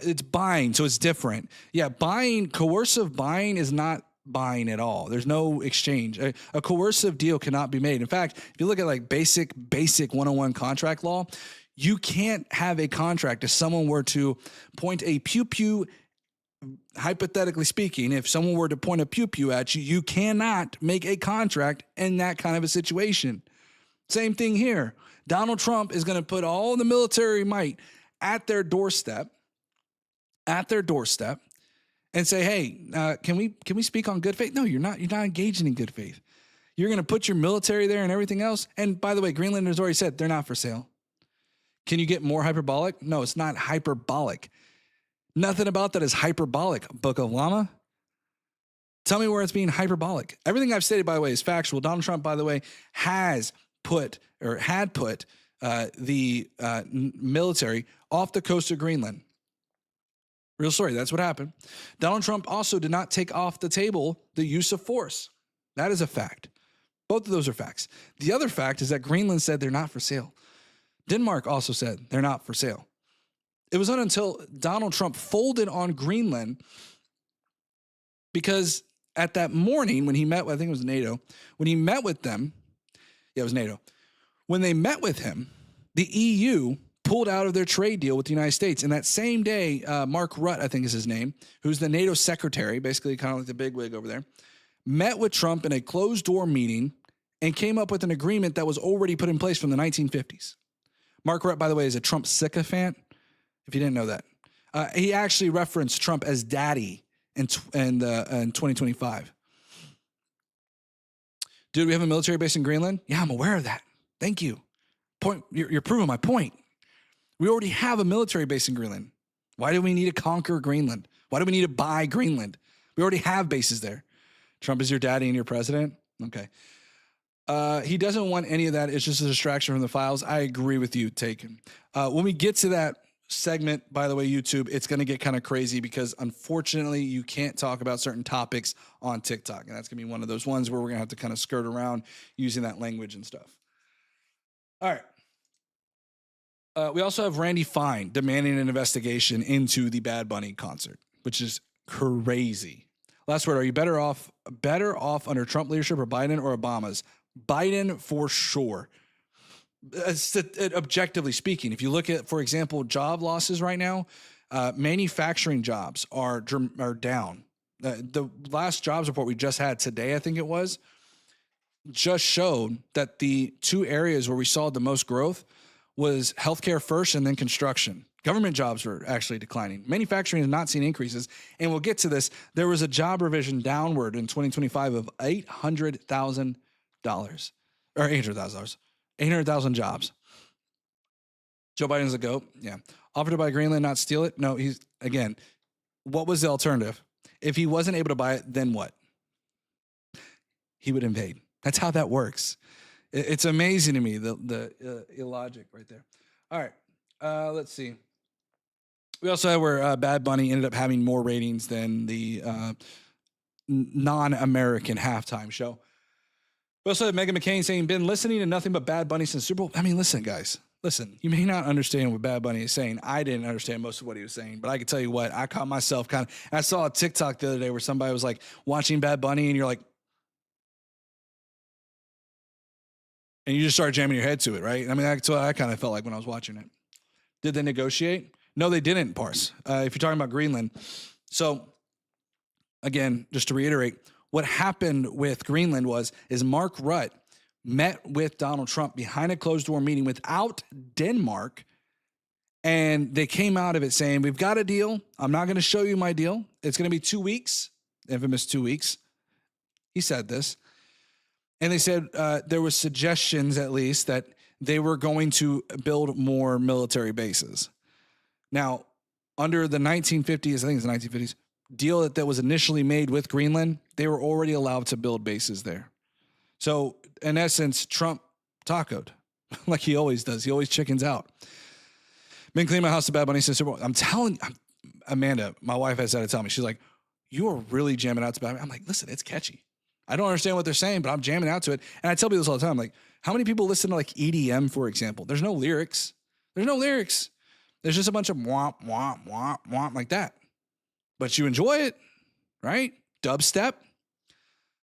It's buying, so it's different. Yeah, coercive buying is not buying at all. There's no exchange. A coercive deal cannot be made. In fact, if you look at like basic 101 contract law, you can't have a contract if someone were to point a pew-pew, hypothetically speaking, if someone were to point a pew-pew at you, you cannot make a contract in that kind of a situation. Same thing here. Donald Trump is going to put all the military might at their doorstep, and say, hey, can we speak on good faith? No, you're not engaging in good faith. You're going to put your military there and everything else. And by the way, Greenland has already said they're not for sale. Can you get more hyperbolic? No, it's not hyperbolic. Nothing about that is hyperbolic, Book of Llama. Tell me where it's being hyperbolic. Everything I've stated, by the way, is factual. Donald Trump, by the way, had put the military off the coast of Greenland. Real story. That's what happened. Donald Trump also did not take off the table the use of force. That is a fact. Both of those are facts. The other fact is that Greenland said they're not for sale. Denmark also said they're not for sale. It was not until Donald Trump folded on Greenland, because at that morning when he met, I think it was NATO, when he met with them, it was NATO. When they met with him, the EU pulled out of their trade deal with the United States. And that same day, Mark Rutte, I think is his name, who's the NATO secretary, basically kind of like the bigwig over there, met with Trump in a closed-door meeting and came up with an agreement that was already put in place from the 1950s. Mark Rutte, by the way, is a Trump sycophant, if you didn't know that. He actually referenced Trump as daddy in 2025. Dude, we have a military base in Greenland? Yeah, I'm aware of that. Thank you. You're proving my point. We already have a military base in Greenland. Why do we need to conquer Greenland? Why do we need to buy Greenland? We already have bases there. Trump is your daddy and your president? Okay. He doesn't want any of that. It's just a distraction from the files. I agree with you, Taken. When we get to that segment, by the way, YouTube, it's going to get kind of crazy because unfortunately you can't talk about certain topics on TikTok. And that's going to be one of those ones where we're going to have to kind of skirt around using that language and stuff. All right. We also have Randy Fine demanding an investigation into the Bad Bunny concert, which is crazy. Last word, are you better off under Trump leadership or Biden or Obama's? Biden for sure. Objectively speaking, if you look at, for example, job losses right now, manufacturing jobs are down. The last jobs report we just had today, I think it was, just showed that the two areas where we saw the most growth was healthcare first and then construction. Government jobs were actually declining. Manufacturing has not seen increases. And we'll get to this. There was a job revision downward in 2025 of $800,000 or $800,000, 800,000 jobs. Joe Biden's a goat. Yeah. Offered to buy Greenland, not steal it. No, he's, again, what was the alternative? If he wasn't able to buy it, then what? He would invade. That's how that works. It's amazing to me, the illogic right there. All right, let's see. We also had where Bad Bunny ended up having more ratings than the non-American halftime show. We also had Meghan McCain saying, been listening to nothing but Bad Bunny since Super Bowl. I mean, listen, guys. Listen, you may not understand what Bad Bunny is saying. I didn't understand most of what he was saying, but I can tell you what, I caught myself I saw a TikTok the other day where somebody was like watching Bad Bunny and you're like, and you just start jamming your head to it, right? I mean, that's what I kind of felt like when I was watching it. Did they negotiate? No, they didn't, Parse. If you're talking about Greenland. So, again, just to reiterate, what happened with Greenland is Mark Rutte met with Donald Trump behind a closed-door meeting without Denmark, and they came out of it saying, we've got a deal. I'm not going to show you my deal. It's going to be 2 weeks, infamous 2 weeks. He said this. And they said there was suggestions, at least, that they were going to build more military bases. Now, under the 1950s, I think it's the 1950s, deal that was initially made with Greenland, they were already allowed to build bases there. So, in essence, Trump tacoed, like he always does. He always chickens out. Been cleaning my house to Bad Bunny since Super Bowl. I'm telling Amanda, my wife has had to tell me, she's like, you are really jamming out to Bad Bunny. I'm like, listen, it's catchy. I don't understand what they're saying, but I'm jamming out to it. And I tell people this all the time. Like, how many people listen to like EDM, for example? There's no lyrics. There's just a bunch of womp, womp, womp, womp like that. But you enjoy it, right? Dubstep.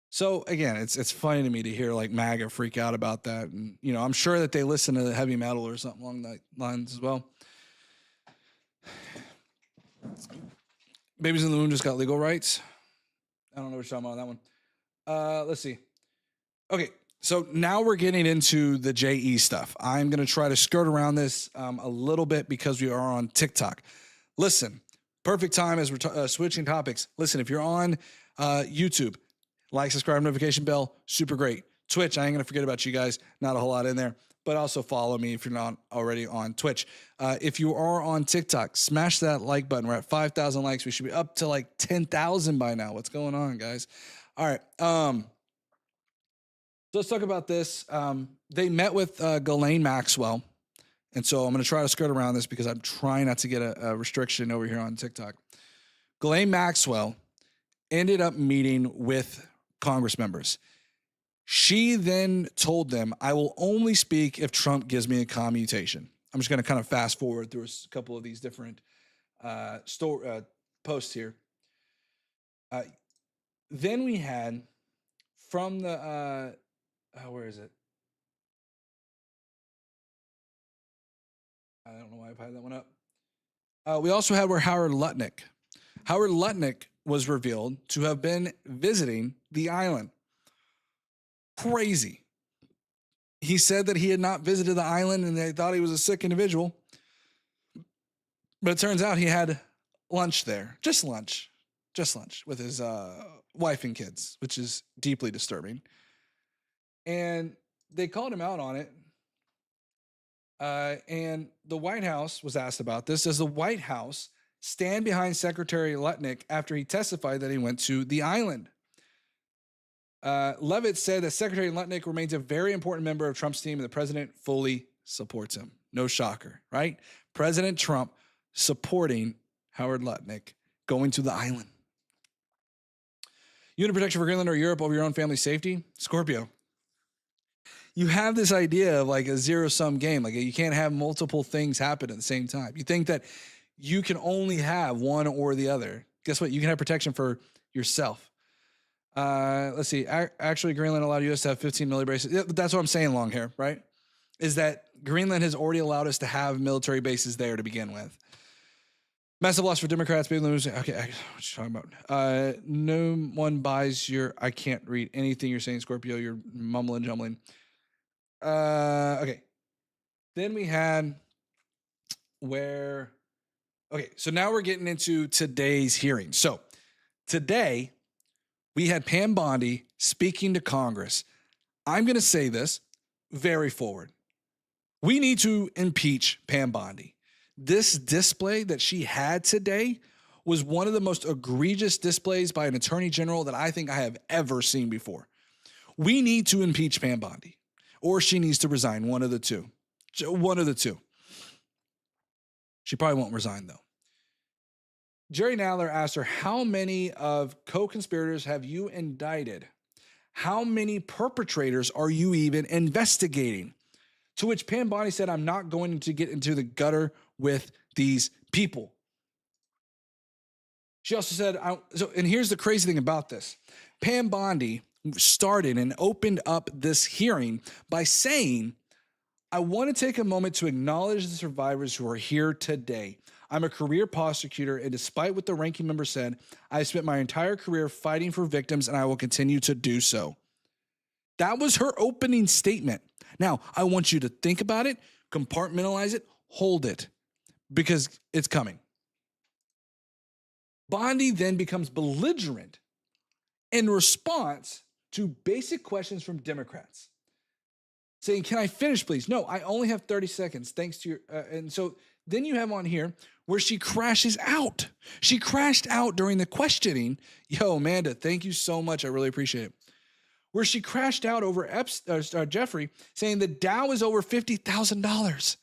So again, it's funny to me to hear like MAGA freak out about that. And, you know, I'm sure that they listen to heavy metal or something along that lines as well. Babies in the Moon just got legal rights. I don't know what you're talking about on that one. Let's see. Okay, so now we're getting into the JE stuff. I'm going to try to skirt around this a little bit because we are on TikTok. Listen, perfect time as we're switching topics. Listen, if you're on YouTube, like, subscribe, notification bell, super great. Twitch, I ain't going to forget about you guys. Not a whole lot in there, but also follow me if you're not already on Twitch. If you are on TikTok, smash that like button. We're at 5,000 likes. We should be up to like 10,000 by now. What's going on, guys? All right. So let's talk about this. They met with Ghislaine Maxwell. And so I'm going to try to skirt around this because I'm trying not to get a restriction over here on TikTok. Ghislaine Maxwell ended up meeting with Congress members. She then told them, I will only speak if Trump gives me a commutation. I'm just going to kind of fast forward through a couple of these different posts here. Then we had from the, where is it? I don't know why I've had that one up. We also had where Howard Lutnick was revealed to have been visiting the island. Crazy. He said that he had not visited the island and they thought he was a sick individual. But it turns out he had lunch there. Just lunch with his wife and kids, which is deeply disturbing. And they called him out on it. And the White House was asked about this. Does the White House stand behind Secretary Lutnick after he testified that he went to the island? Levitt said that Secretary Lutnick remains a very important member of Trump's team and the president fully supports him. No shocker, right? President Trump supporting Howard Lutnick going to the island. Unit protection for Greenland or Europe over your own family's safety? Scorpio. You have this idea of like a zero-sum game. Like you can't have multiple things happen at the same time. You think that you can only have one or the other. Guess what? You can have protection for yourself. Let's see. Actually, Greenland allowed us to have 15 military bases. That's what I'm saying, long hair, right? Is that Greenland has already allowed us to have military bases there to begin with. Massive loss for Democrats. Big lose. Okay, what you talking about? No one buys your. I can't read anything you're saying, Scorpio. You're mumbling, jumbling. Okay. Then we had where. Okay, so now we're getting into today's hearing. So today we had Pam Bondi speaking to Congress. I'm going to say this very forward. We need to impeach Pam Bondi. This display that she had today was one of the most egregious displays by an attorney general that I think I have ever seen before. We need to impeach Pam Bondi, or she needs to resign, one of the two. One of the two. She probably won't resign, though. Jerry Nadler asked her, how many of co-conspirators have you indicted? How many perpetrators are you even investigating? To which Pam Bondi said, I'm not going to get into the gutter with these people. She also said, and here's the crazy thing about this. Pam Bondi started and opened up this hearing by saying, I want to take a moment to acknowledge the survivors who are here today. I'm a career prosecutor, and despite what the ranking member said, I've spent my entire career fighting for victims, and I will continue to do so. That was her opening statement. Now, I want you to think about it, compartmentalize it, hold it, because it's coming. Bondi then becomes belligerent in response to basic questions from Democrats, saying, can I finish, please? No, I only have 30 seconds, thanks to your, and so then you have on here where she crashes out. She crashed out during the questioning. Yo, Amanda, thank you so much. I really appreciate it. Where she crashed out over Jeffrey, saying the Dow is over $50,000.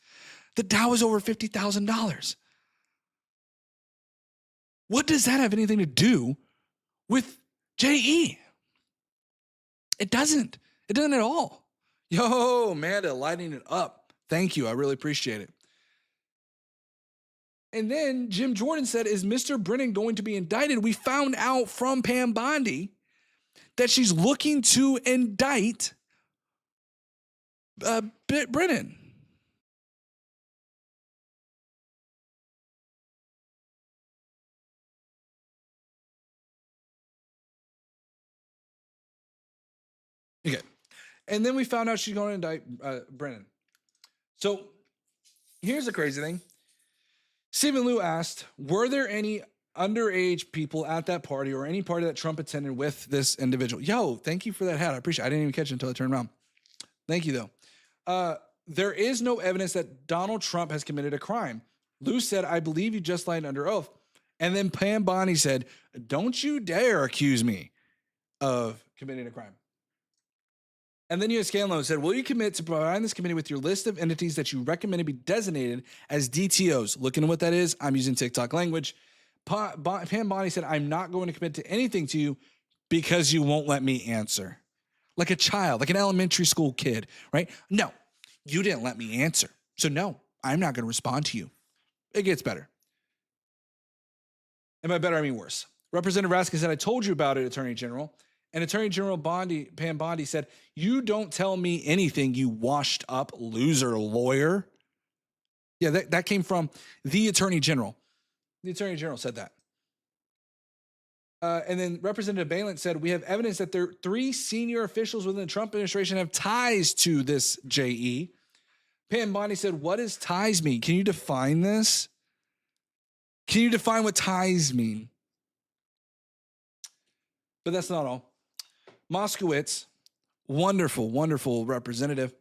The Dow is over $50,000. What does that have anything to do with JE? It doesn't. It doesn't at all. Yo, Amanda, lighting it up. Thank you. I really appreciate it. And then Jim Jordan said, is Mr. Brennan going to be indicted? We found out from Pam Bondi that she's looking to indict Brennan. Okay. And then we found out she's going to indict Brennan. So here's the crazy thing. Stephen Liu asked, were there any underage people at that party or any party that Trump attended with this individual? Yo, thank you for that hat. I appreciate it. I didn't even catch it until I turned around. Thank you, though. There is no evidence that Donald Trump has committed a crime. Liu said, I believe you just lied under oath. And then Pam Bondi said, don't you dare accuse me of committing a crime. And then U.S. Scanlon said, will you commit to providing this committee with your list of entities that you recommend to be designated as DTOs? Looking at what that is, I'm using TikTok language. Pam Bondi said, I'm not going to commit to anything to you because you won't let me answer. Like a child, like an elementary school kid, right? No, you didn't let me answer. So no, I'm not going to respond to you. It gets better. And by better, I mean worse. Representative Raskin said, I told you about it, Attorney General. And Attorney General Pam Bondi said, you don't tell me anything, you washed up loser lawyer. Yeah, that came from the Attorney General. The Attorney General said that. And then Representative Balint said, we have evidence that there are 3 senior officials within the Trump administration have ties to this JE. Pam Bondi said, what does ties mean? Can you define this? Can you define what ties mean? But that's not all. Moskowitz, wonderful, wonderful representative,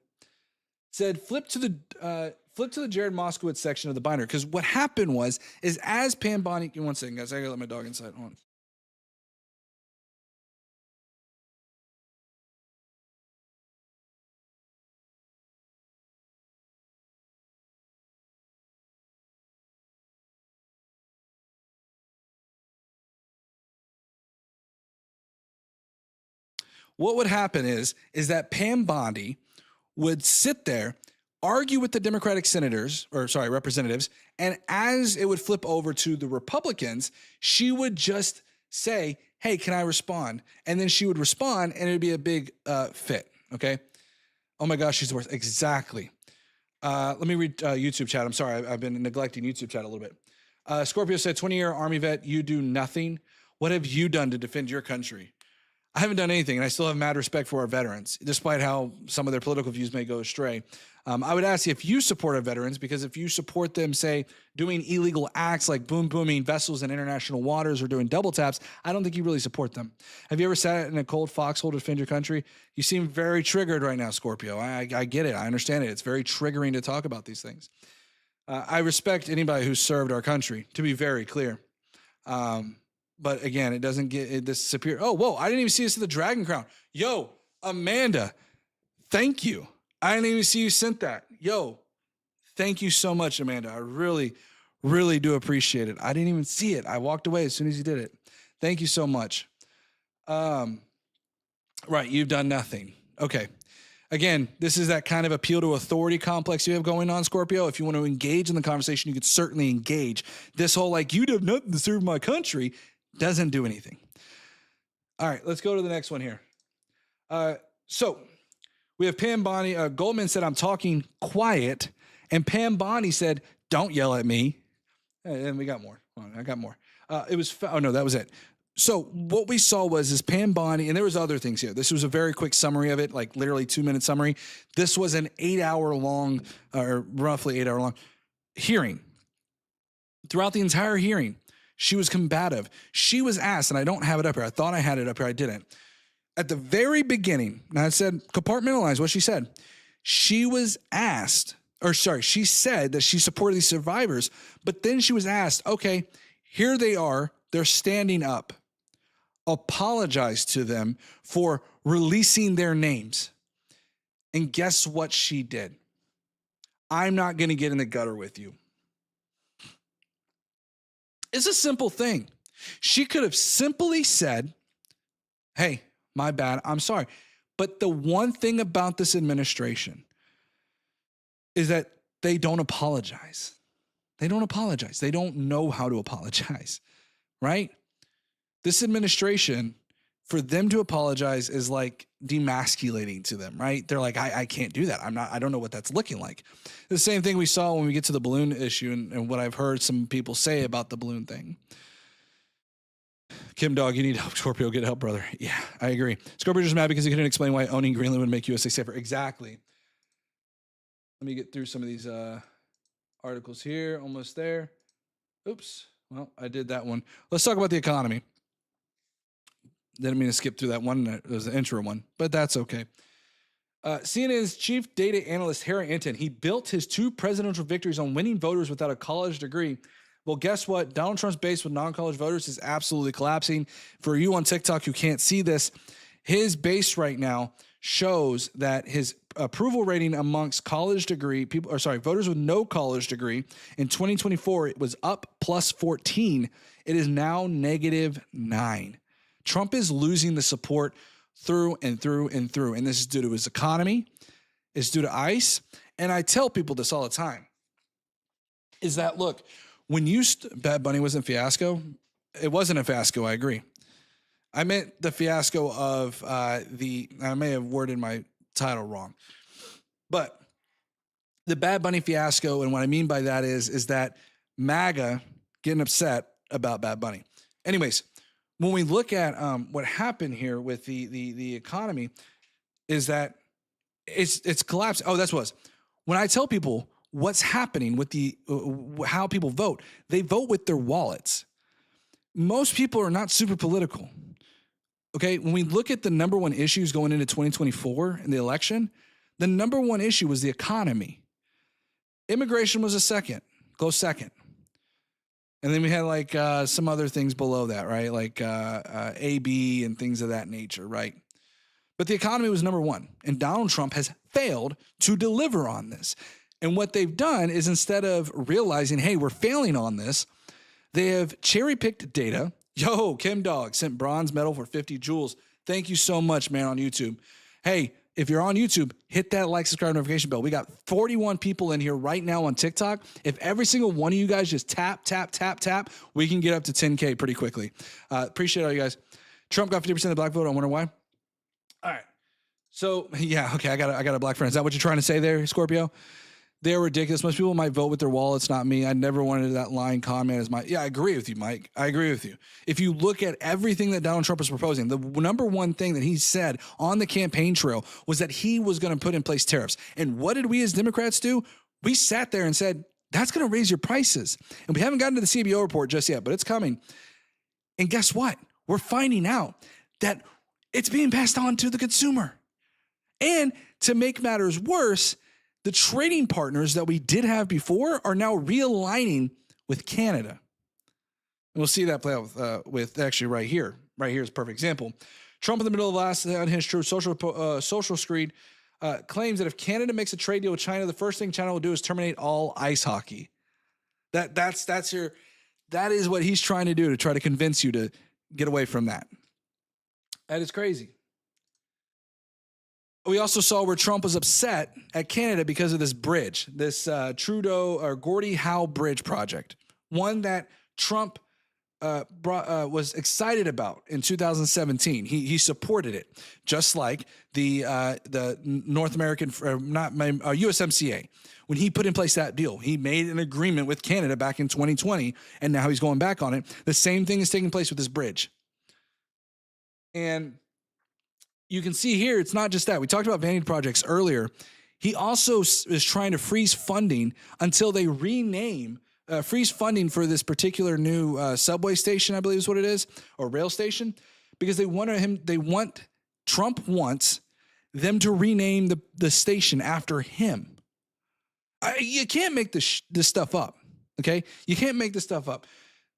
said flip to the Jared Moskowitz section of the binder, because what happened is as Pam Bondi, one second, guys, I gotta let my dog inside. Hold on. what would happen is that Pam Bondi would sit there, argue with the Democratic representatives, and as it would flip over to the Republicans, she would just say, hey, can I respond? And then she would respond, and it would be a big fit, okay? Oh my gosh, she's the worst. Exactly. Let me read YouTube chat. I'm sorry, I've been neglecting YouTube chat a little bit. Scorpio said, 20-year Army vet, you do nothing. What have you done to defend your country? I haven't done anything, and I still have mad respect for our veterans, despite how some of their political views may go astray. I would ask you if you support our veterans, because if you support them, say, doing illegal acts like booming vessels in international waters or doing double taps, I don't think you really support them. Have you ever sat in a cold foxhole to defend your country? You seem very triggered right now, Scorpio. I get it. I understand it. It's very triggering to talk about these things. I respect anybody who's served our country, to be very clear. But again, it doesn't get this superior. Oh, whoa, I didn't even see this at the Dragon Crown. Yo, Amanda, thank you. I didn't even see you sent that. Yo, thank you so much, Amanda. I really, really do appreciate it. I didn't even see it. I walked away as soon as you did it. Thank you so much. Right, you've done nothing. Okay. Again, this is that kind of appeal to authority complex you have going on, Scorpio. If you want to engage in the conversation, you could certainly engage. This whole like, you'd have nothing to serve my country doesn't do anything. All right, let's go to the next one here. So we have Pam Bondi. Goldman said, I'm talking quiet. And Pam Bondi said, don't yell at me. And we got more. I got more. That was it. So what we saw was Pam Bondi, and there was other things here. This was a very quick summary of it, like literally 2-minute summary. This was an 8-hour long, or roughly 8-hour long hearing. Throughout the entire hearing, she was combative. She was asked, and I don't have it up here. I thought I had it up here. I didn't. At the very beginning, now I said, compartmentalize what she said. She said that she supported these survivors, but then she was asked, okay, here they are. They're standing up. Apologize to them for releasing their names. And guess what she did? I'm not going to get in the gutter with you. It's a simple thing. She could have simply said, hey, my bad, I'm sorry. But the one thing about this administration is that they don't apologize. They don't apologize. They don't know how to apologize, right? This administration, for them to apologize is like demasculating to them, right? They're like, I can't do that. I don't know what that's looking like. The same thing we saw when we get to the balloon issue and what I've heard some people say about the balloon thing. Kim Dog, you need help. Scorpio, get help, brother. Yeah, I agree. Scorpio just mad because he couldn't explain why owning Greenland would make USA safer. Exactly. Let me get through some of these articles here. Almost there. Oops. Well, I did that one. Let's talk about the economy. Didn't mean to skip through that one. It was the intro one, but that's okay. CNN's chief data analyst, Harry Enton, he built his 2 presidential victories on winning voters without a college degree. Well, guess what? Donald Trump's base with non-college voters is absolutely collapsing. For you on TikTok who can't see this, his base right now shows that his approval rating amongst voters with no college degree in 2024, it was up +14. It is now -9. Trump is losing the support through and through and through. And this is due to his economy. It's due to ICE. And I tell people this all the time, is that, look, when Bad Bunny wasn't a fiasco, it wasn't a fiasco, I agree. I meant the fiasco of I may have worded my title wrong, but the Bad Bunny fiasco, and what I mean by that is that MAGA getting upset about Bad Bunny. Anyways, when we look at what happened here with the economy, is that it's collapsed. Oh, that's what it was. When I tell people what's happening with how people vote, they vote with their wallets. Most people are not super political. Okay, when we look at the number one issues going into 2024 in the election, the number one issue was the economy. Immigration was a close second. And then we had like some other things below that, right? Like AB and things of that nature, right? But the economy was number one. And Donald Trump has failed to deliver on this. And what they've done is, instead of realizing, hey, we're failing on this, they have cherry-picked data. Yo, Kim Dog sent bronze medal for 50 joules. Thank you so much, man, on YouTube. Hey, if you're on YouTube, hit that like, subscribe, notification bell. We got 41 people in here right now on TikTok. If every single one of you guys just tap, we can get up to 10K pretty quickly. Appreciate all you guys. Trump got 50% of the black vote. I wonder why. All right. So, yeah, okay, I got a black friend. Is that what you're trying to say there, Scorpio? They're ridiculous. Most people might vote with their wallets, not me. I never wanted that lying comment as my... Yeah, I agree with you, Mike. I agree with you. If you look at everything that Donald Trump was proposing, the number one thing that he said on the campaign trail was that he was going to put in place tariffs. And what did we as Democrats do? We sat there and said, that's going to raise your prices. And we haven't gotten to the CBO report just yet, but it's coming. And guess what? We're finding out that it's being passed on to the consumer. And to make matters worse, the trading partners that we did have before are now realigning with Canada. And we'll see that play out with actually right here. Right here is a perfect example. Trump in the middle of last unhinged truth social screed claims that if Canada makes a trade deal with China, the first thing China will do is terminate all ice hockey. That is what he's trying to do to try to convince you to get away from that. That is crazy. We also saw where Trump was upset at Canada because of this bridge, this Trudeau or Gordie Howe Bridge project, one that Trump was excited about in 2017. He supported it, just like the North American, USMCA. When he put in place that deal, he made an agreement with Canada back in 2020, and now he's going back on it. The same thing is taking place with this bridge. And you can see here, it's not just that. We talked about vanity projects earlier. He also is trying to freeze funding until they rename, freeze funding for this particular new subway station, I believe is what it is, or rail station, because Trump wants them to rename the station after him. You can't make this stuff up, okay? You can't make this stuff up.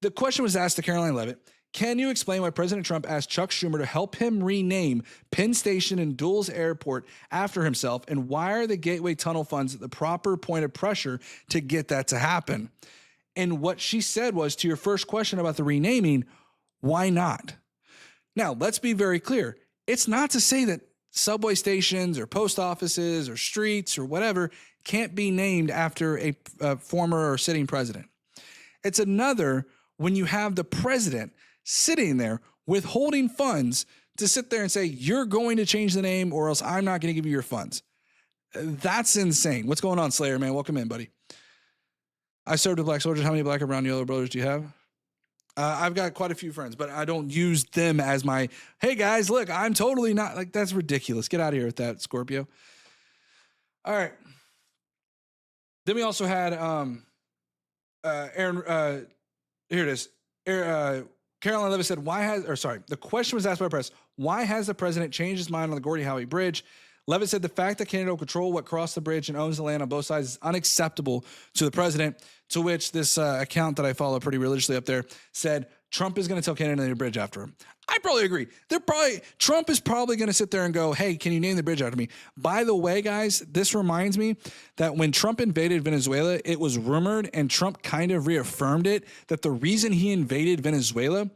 The question was asked to Caroline Leavitt, can you explain why President Trump asked Chuck Schumer to help him rename Penn Station and Dulles Airport after himself, and why are the Gateway Tunnel funds the proper point of pressure to get that to happen? And what she said was, to your first question about the renaming, why not? Now, let's be very clear. It's not to say that subway stations or post offices or streets or whatever can't be named after a former or sitting president. It's another when you have the president sitting there withholding funds to sit there and say, you're going to change the name or else I'm not going to give you your funds. That's insane. What's going on, Slayer, man? Welcome in, buddy. I served with black soldiers. How many black and brown yellow brothers do you have? I've got quite a few friends, but I don't use them as my, hey guys, look, I'm totally not, like, that's ridiculous. Get out of here with that, Scorpio. All right. Then we also had Aaron, here it is. Caroline Leavitt said, the question was asked by the press, why has the president changed his mind on the Gordie Howe Bridge? Leavitt said the fact that Canada will control what crossed the bridge and owns the land on both sides is unacceptable to the president, to which this account that I follow pretty religiously up there said, Trump is going to tell Canada to name the bridge after him. I probably agree. Trump is probably going to sit there and go, hey, can you name the bridge after me? By the way, guys, this reminds me that when Trump invaded Venezuela, it was rumored, and Trump kind of reaffirmed it, that the reason he invaded Venezuela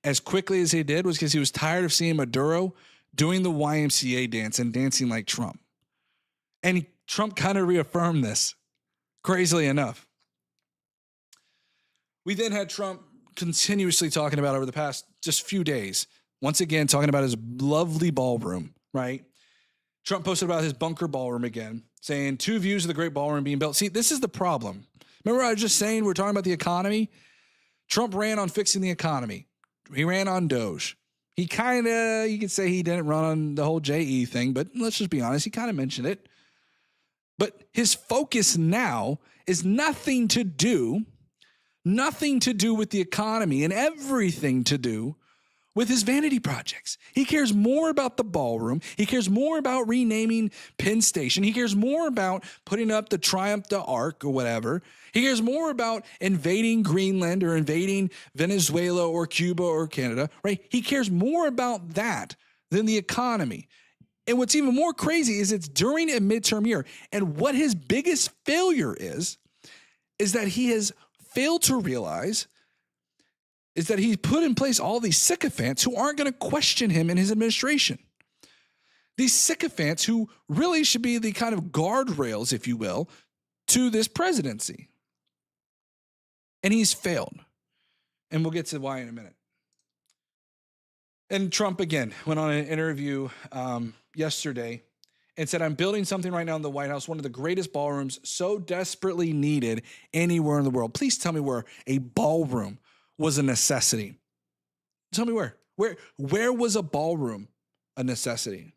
as quickly as he did was because he was tired of seeing Maduro doing the YMCA dance and dancing like Trump. And Trump kind of reaffirmed this, crazily enough. We then had Trump continuously talking about over the past just few days, once again, talking about his lovely ballroom, right? Trump posted about his bunker ballroom again, saying 2 views of the great ballroom being built. See, this is the problem. Remember I was just saying we're talking about the economy? Trump ran on fixing the economy. He ran on Doge. He kind of, you could say he didn't run on the whole JE thing, but let's just be honest, he kind of mentioned it. But his focus now is nothing to do with the economy and everything to do with his vanity projects. He cares more about the ballroom. He cares more about renaming Penn Station. He cares more about putting up the Triumph d'Arc or whatever. He cares more about invading Greenland or invading Venezuela or Cuba or Canada, right? He cares more about that than the economy. And what's even more crazy is it's during a midterm year. And what his biggest failure is that he has failed to realize is that he put in place all these sycophants who aren't going to question him in his administration. These sycophants who really should be the kind of guardrails, if you will, to this presidency. And he's failed. And we'll get to why in a minute. And Trump, again, went on an interview yesterday and said, I'm building something right now in the White House, one of the greatest ballrooms so desperately needed anywhere in the world. Please tell me where a ballroom was a necessity. Tell me where. Where was a ballroom a necessity?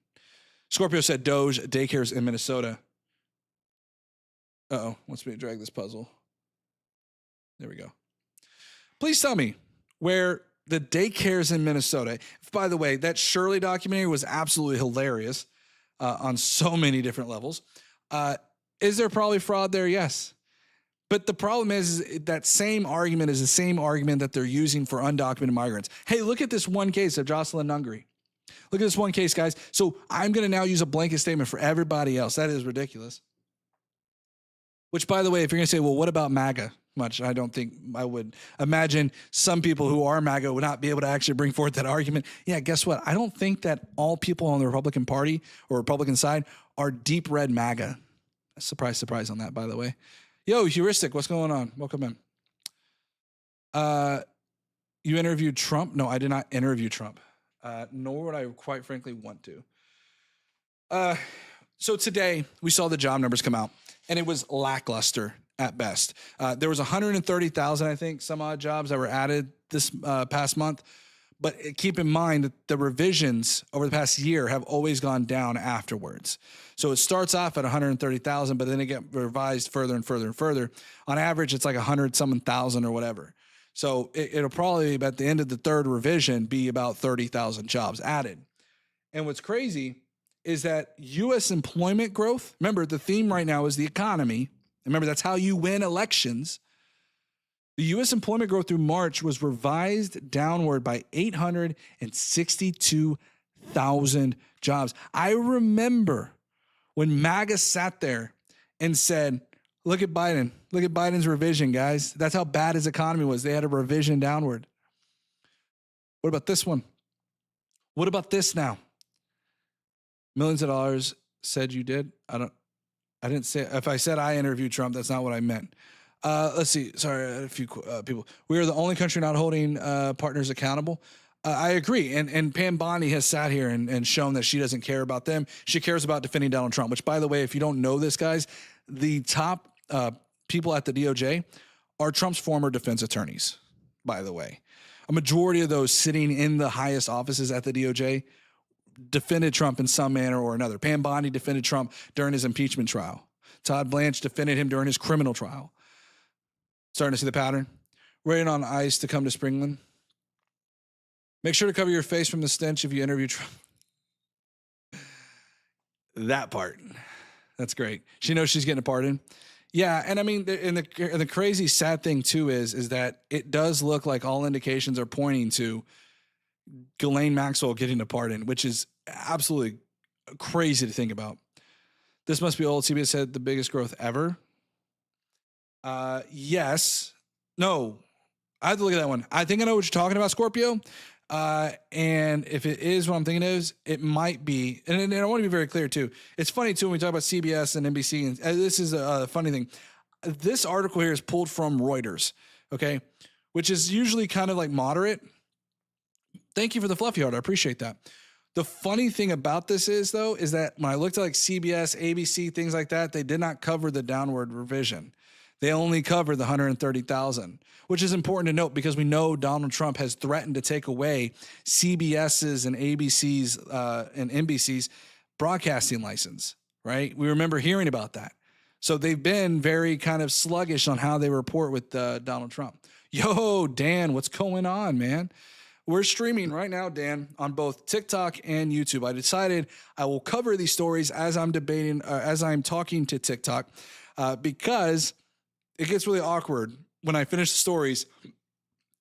Scorpio said Doge daycares in Minnesota. Uh-oh, wants me to drag this puzzle. There we go. Please tell me where the daycares in Minnesota. By the way, that Shirley documentary was absolutely hilarious on so many different levels. Is there probably fraud there? Yes. But the problem is that same argument is the same argument that they're using for undocumented migrants. Hey, look at this one case of Jocelyn Nungary. Look at this one case, guys. So I'm going to now use a blanket statement for everybody else. That is ridiculous. Which, by the way, if you're going to say, well, what about MAGA? Much, I don't think I would imagine some people who are MAGA would not be able to actually bring forth that argument. Yeah, guess what? I don't think that all people on the Republican Party or Republican side are deep red MAGA. Surprise, surprise on that, by the way. Yo, Heuristic, what's going on? Welcome in. You interviewed Trump? No, I did not interview Trump, nor would I quite frankly want to. So today we saw the job numbers come out, and it was lackluster at best. There was 130,000, I think, some odd jobs that were added this past month. But keep in mind that the revisions over the past year have always gone down afterwards. So it starts off at 130,000, but then it gets revised further and further and further. On average, it's like 100-something thousand or whatever. So it'll probably, at the end of the third revision, be about 30,000 jobs added. And what's crazy is that U.S. employment growth, remember, the theme right now is the economy. Remember, that's how you win elections. The U.S. employment growth through March was revised downward by 862,000 jobs. I remember when MAGA sat there and said, look at Biden. Look at Biden's revision, guys. That's how bad his economy was. They had a revision downward. What about this one? What about this now? Millions of dollars said you did. I didn't say, if I said I interviewed Trump, that's not what I meant. Let's see. Sorry, a few people. We are the only country not holding partners accountable. I agree. And Pam Bondi has sat here and shown that she doesn't care about them. She cares about defending Donald Trump, which, by the way, if you don't know this, guys, the top people at the DOJ are Trump's former defense attorneys, by the way. A majority of those sitting in the highest offices at the DOJ defended Trump in some manner or another. Pam Bondi defended Trump during his impeachment trial. Todd Blanche defended him during his criminal trial. Starting to see the pattern. Waiting on ice to come to Springland. Make sure to cover your face from the stench if you interview Trump. That part. That's great. She knows she's getting a pardon. Yeah, and I mean, and the crazy sad thing too is that it does look like all indications are pointing to Ghislaine Maxwell getting a pardon, which is absolutely crazy to think about. This must be old. CBS said the biggest growth ever. Yes. No. I have to look at that one. I think I know what you're talking about, Scorpio. And if it is what I'm thinking is, it might be. And I want to be very clear too. It's funny too when we talk about CBS and NBC. And this is a funny thing. This article here is pulled from Reuters, okay, which is usually kind of like moderate. Thank you for the fluffy heart. I appreciate that. The funny thing about this is, though, is that when I looked at like CBS, ABC, things like that, they did not cover the downward revision. They only covered the 130,000, which is important to note because we know Donald Trump has threatened to take away CBS's and ABC's and NBC's broadcasting license, right? We remember hearing about that. So they've been very kind of sluggish on how they report with Donald Trump. Yo, Dan, what's going on, man? We're streaming right now, Dan, on both TikTok and YouTube. I decided I will cover these stories as I'm debating, as I'm talking to TikTok, because it gets really awkward when I finish the stories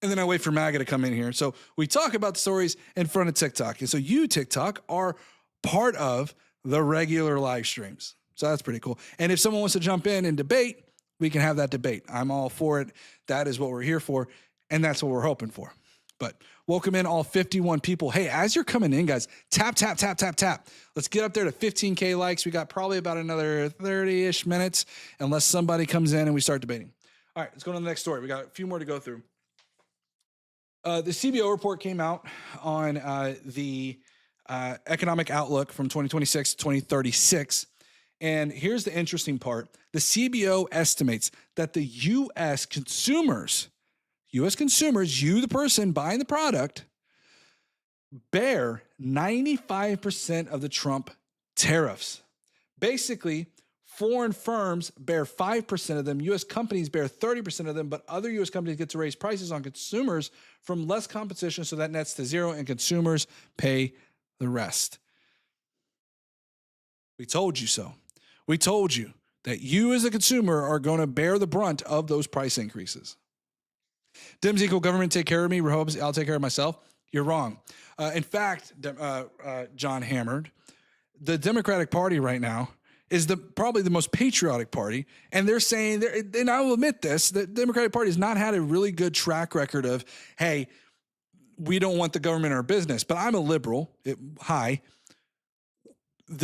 and then I wait for MAGA to come in here. So we talk about the stories in front of TikTok. And so you, TikTok, are part of the regular live streams. So that's pretty cool. And if someone wants to jump in and debate, we can have that debate. I'm all for it. That is what we're here for. And that's what we're hoping for. But welcome in all 51 people. Hey, as you're coming in, guys, tap, tap, tap, tap, tap. Let's get up there to 15K likes. We got probably about another 30-ish minutes unless somebody comes in and we start debating. All right, let's go to the next story. We got a few more to go through. The CBO report came out on the economic outlook from 2026 to 2036. And here's the interesting part. The CBO estimates that the U.S. consumers, you, the person buying the product, bear 95% of the Trump tariffs. Basically, foreign firms bear 5% of them. U.S. companies bear 30% of them, but other U.S. companies get to raise prices on consumers from less competition, so that nets to zero, and consumers pay the rest. We told you so. We told you that you as a consumer are going to bear the brunt of those price increases. Dems equal government take care of me. I'll take care of myself. You're wrong. In fact, John Hammond, the Democratic Party right now is probably the most patriotic party. And they're saying, and I will admit this, the Democratic Party has not had a really good track record of, hey, we don't want the government in our business. But I'm a liberal. The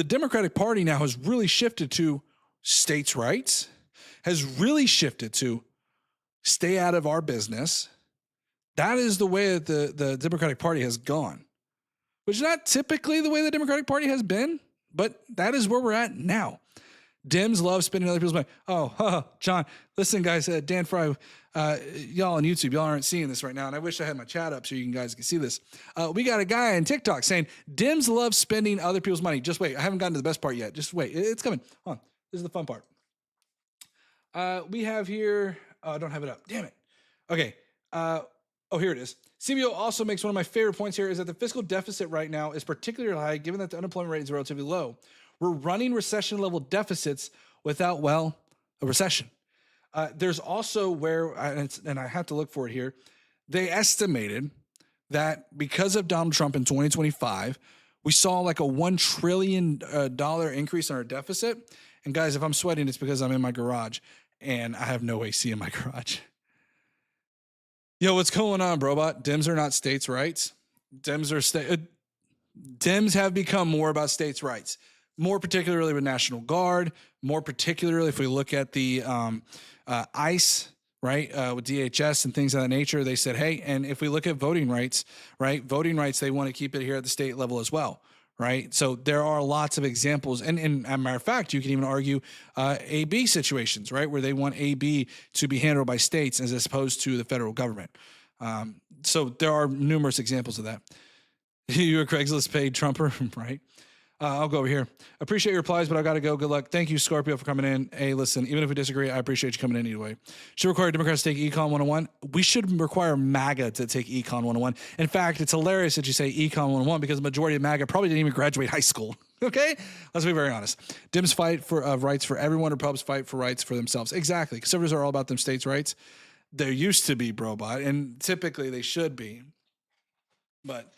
Democratic Party now has really shifted to states' rights, has really shifted to stay out of our business. That is the way that the Democratic Party has gone, which is not typically the way the Democratic Party has been, but that is where we're at now. Dems love spending other people's money. Oh, John, listen, guys, Dan Fry, y'all on YouTube, y'all aren't seeing this right now, and I wish I had my chat up so you guys can see this. We got a guy on TikTok saying, Dems love spending other people's money. Just wait. I haven't gotten to the best part yet. Just wait. It's coming. Hold on. This is the fun part. We have here, I don't have it up. Damn it. Okay. Here it is. CBO also makes one of my favorite points here is that the fiscal deficit right now is particularly high given that the unemployment rate is relatively low. We're running recession-level deficits without, a recession. There's also and I have to look for it here, they estimated that because of Donald Trump in 2025, we saw like a $1 trillion increase in our deficit. And guys, if I'm sweating, it's because I'm in my garage and I have no AC in my garage. Yo, what's going on, Brobot? Dems are not states' rights. Dems have become more about states' rights, more particularly with National Guard, more particularly if we look at the ICE, right, with DHS and things of that nature. They said, hey, and if we look at voting rights, right, they want to keep it here at the state level as well. Right. So there are lots of examples. And as a matter of fact, you can even argue AB situations, right, where they want AB to be handled by states as opposed to the federal government. So there are numerous examples of that. You're a Craigslist paid Trumper, right? I'll go over here. Appreciate your replies, but I got to go. Good luck. Thank you, Scorpio, for coming in. Hey, listen, even if we disagree, I appreciate you coming in anyway. Should require Democrats to take Econ 101. We should require MAGA to take Econ 101. In fact, it's hilarious that you say Econ 101 because the majority of MAGA probably didn't even graduate high school. Okay? Let's be very honest. Dems fight for rights for everyone. Republicans fight for rights for themselves. Exactly. Conservatives are all about them states' rights. There used to be, Brobot, and typically they should be. But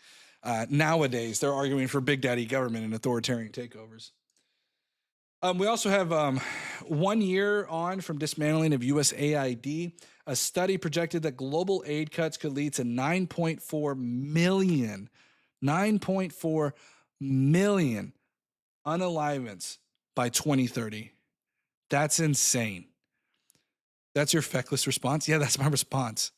nowadays, they're arguing for big daddy government and authoritarian takeovers. We also have 1 year on from dismantling of USAID. A study projected that global aid cuts could lead to 9.4 million unalivements by 2030. That's insane. That's your feckless response? Yeah, that's my response.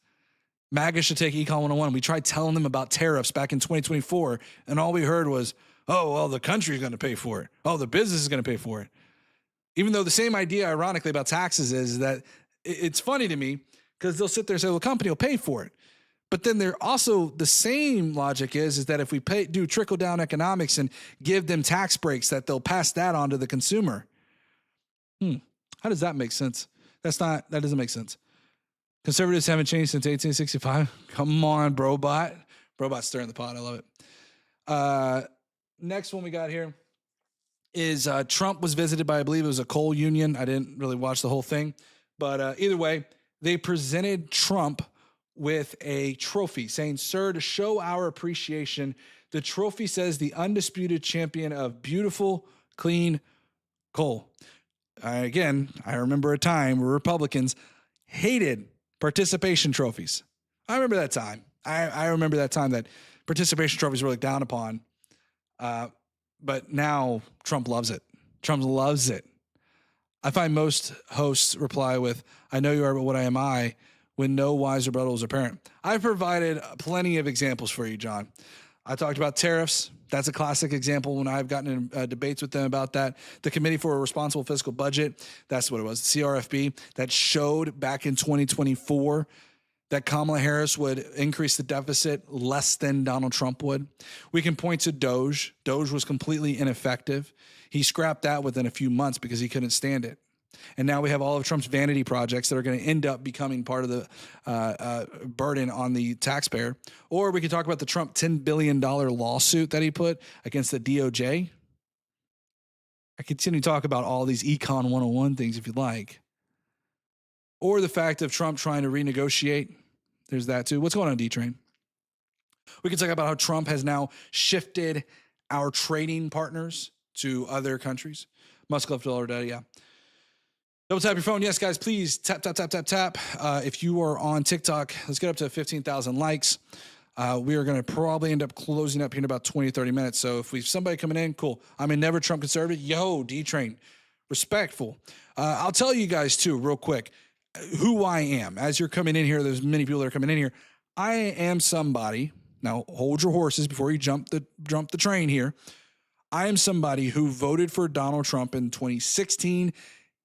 MAGA should take Econ 101. We tried telling them about tariffs back in 2024, and all we heard was, oh, well, the country's going to pay for it. Oh, the business is going to pay for it. Even though the same idea, ironically, about taxes is that it's funny to me because they'll sit there and say, well, the company will pay for it. But then they're also the same logic is that if we do trickle down economics and give them tax breaks, that they'll pass that on to the consumer. How does that make sense? That doesn't make sense. Conservatives haven't changed since 1865. Come on, Brobot. Brobot's stirring the pot. I love it. Next one we got here is Trump was visited by, I believe it was a coal union. I didn't really watch the whole thing. But either way, they presented Trump with a trophy saying, sir, to show our appreciation, the trophy says the undisputed champion of beautiful, clean coal. Again, I remember a time where Republicans hated participation trophies. I remember that time. I remember that time that participation trophies were looked down upon. But now Trump loves it. Trump loves it. I find most hosts reply with, I know you are, but what am I? When no wise rebuttal is apparent. I've provided plenty of examples for you, John. I talked about tariffs. That's a classic example when I've gotten in debates with them about that. The Committee for a Responsible Fiscal Budget, that's what it was, CRFB, that showed back in 2024 that Kamala Harris would increase the deficit less than Donald Trump would. We can point to Doge. Doge was completely ineffective. He scrapped that within a few months because he couldn't stand it. And now we have all of Trump's vanity projects that are going to end up becoming part of the burden on the taxpayer. Or we could talk about the Trump $10 billion lawsuit that he put against the DOJ. I continue to talk about all these Econ 101 things if you'd like. Or the fact of Trump trying to renegotiate. There's that too. What's going on, D-Train? We can talk about how Trump has now shifted our trading partners to other countries. Musk left dollar daddy, yeah. Double tap your phone. Yes, guys, please tap, tap, tap, tap, tap. If you are on TikTok, let's get up to 15,000 likes. We are going to probably end up closing up here in about 20, 30 minutes. So if we have somebody coming in, cool. I'm a never Trump conservative. Yo, D-Train, respectful. I'll tell you guys too, real quick, who I am. As you're coming in here, there's many people that are coming in here. I am somebody. Now, hold your horses before you jump the train here. I am somebody who voted for Donald Trump in 2016.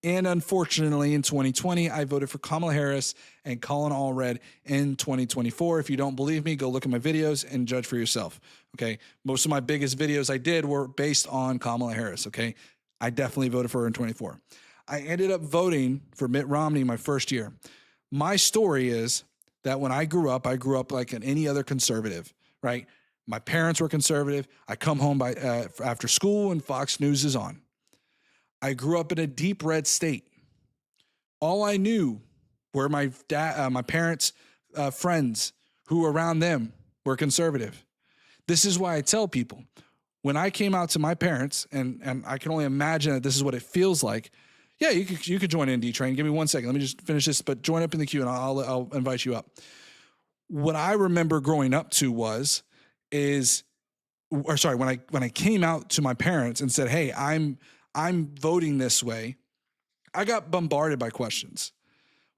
And unfortunately, in 2020, I voted for Kamala Harris and Colin Allred in 2024. If you don't believe me, go look at my videos and judge for yourself. Okay. Most of my biggest videos I did were based on Kamala Harris. Okay. I definitely voted for her in 24. I ended up voting for Mitt Romney my first year. My story is that when I grew up like any other conservative, right? My parents were conservative. I come home after school and Fox News is on. I grew up in a deep red state. All I knew were my parents' friends who around them were conservative. This is why I tell people, when I came out to my parents, and I can only imagine that this is what it feels like. Yeah, you could join in, D-Train. Give me 1 second. Let me just finish this, but join up in the queue and I'll invite you up. What I remember growing up to when I came out to my parents and said, hey, I'm voting this way, I got bombarded by questions.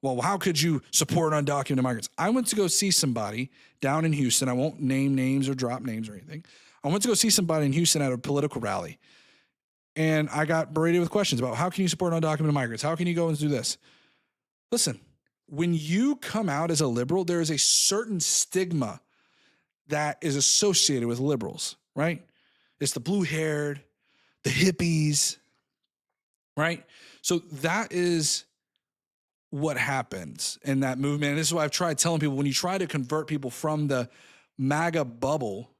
Well, how could you support undocumented migrants? I went to go see somebody down in Houston. I won't name names or drop names or anything. I went to go see somebody in Houston at a political rally. And I got berated with questions about how can you support undocumented migrants? How can you go and do this? Listen, when you come out as a liberal, there is a certain stigma that is associated with liberals, right? It's the blue-haired, the hippies, right? So that is what happens in that movement. And this is why I've tried telling people, when you try to convert people from the MAGA bubble,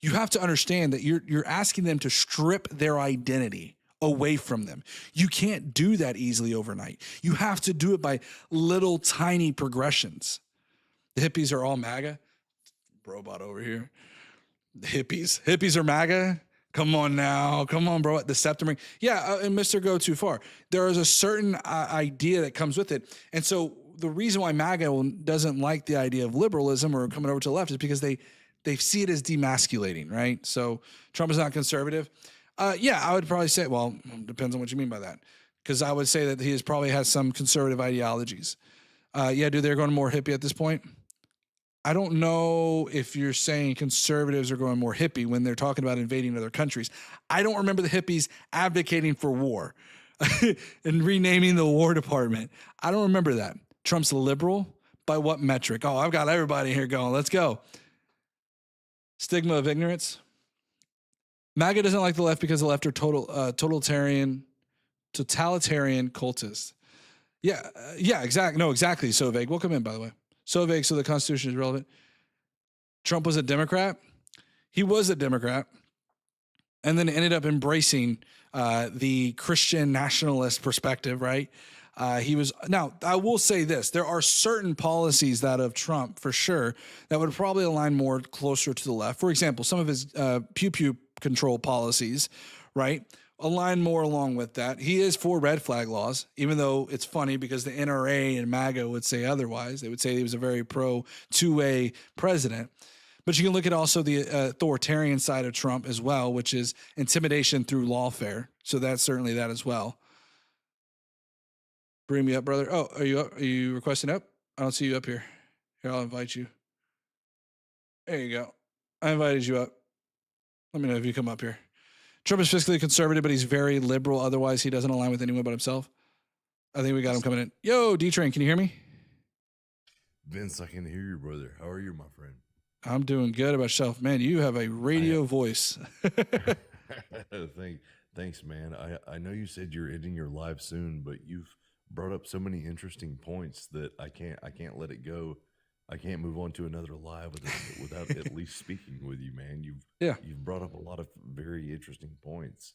you have to understand that you're asking them to strip their identity away from them. You can't do that easily overnight. You have to do it by little tiny progressions. The hippies are all MAGA. Robot over here. The hippies are MAGA. Come on now. Come on, bro. The septum ring. Yeah, and Mr. Go Too Far. There is a certain idea that comes with it. And so the reason why MAGA doesn't like the idea of liberalism or coming over to the left is because they see it as demasculating, right? So Trump is not conservative. Yeah, I would probably say, well, it depends on what you mean by that. Because I would say that he probably has some conservative ideologies. Yeah, dude, they're going more hippie at this point. I don't know if you're saying conservatives are going more hippie when they're talking about invading other countries. I don't remember the hippies advocating for war and renaming the War Department. I don't remember that. Trump's liberal? By what metric? Oh, I've got everybody here going. Let's go. Stigma of ignorance. MAGA doesn't like the left because the left are totalitarian cultists. Yeah, exactly. No, exactly. So vague. Welcome in, by the way. So vague, so the Constitution is relevant. Trump was a Democrat. He was a Democrat, and then ended up embracing the Christian nationalist perspective, right? Now, I will say this. There are certain policies that of Trump, for sure, that would probably align more closer to the left. For example, some of his pew-pew control policies, right? align more along with that. He is for red flag laws, even though it's funny because the NRA and MAGA would say otherwise. They would say he was a very pro two-way president. But you can look at also the authoritarian side of Trump as well, which is intimidation through lawfare. So that's certainly that as well. Bring me up, brother. Oh, are you up? Are you requesting up? I don't see you up here. Here, I'll invite you. There you go. I invited you up. Let me know if you come up here. Trump is fiscally conservative, but he's very liberal. Otherwise, he doesn't align with anyone but himself. I think we got him coming in. Yo, D-Train, can you hear me? Vince, I can hear you, brother. How are you, my friend? I'm doing good about yourself. Man, you have a radio voice. Thanks, man. I know you said you're ending your live soon, but you've brought up so many interesting points that I can't let it go. I can't move on to another live without at least speaking with you, man. You've brought up a lot of very interesting points.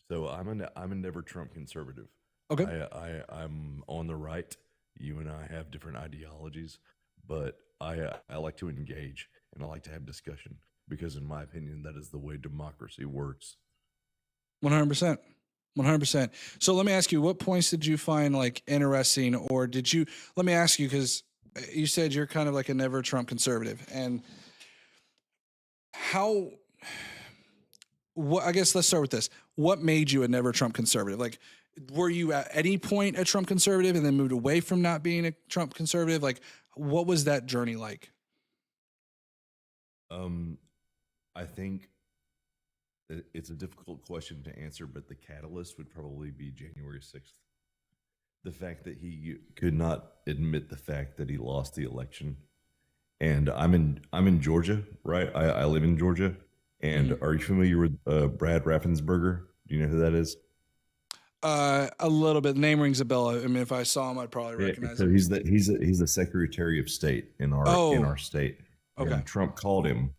So I'm a never Trump conservative. Okay. I'm on the right. You and I have different ideologies, but I like to engage and I like to have discussion because, in my opinion, that is the way democracy works. 100%. 100%. So let me ask you, what points did you find like interesting, or let me ask you, because you said you're kind of like a never Trump conservative, and I guess let's start with this. What made you a never Trump conservative? Like, were you at any point a Trump conservative and then moved away from not being a Trump conservative? Like, what was that journey like? I think it's a difficult question to answer, but the catalyst would probably be January 6th. The fact that he could not admit the fact that he lost the election. And I'm in Georgia, right? I live in Georgia. And Are you familiar with Brad Raffensperger? Do you know who that is? A little bit. The name rings a bell. I mean, if I saw him, I'd probably recognize him. So he's the Secretary of State in our state. Okay. And Trump called him,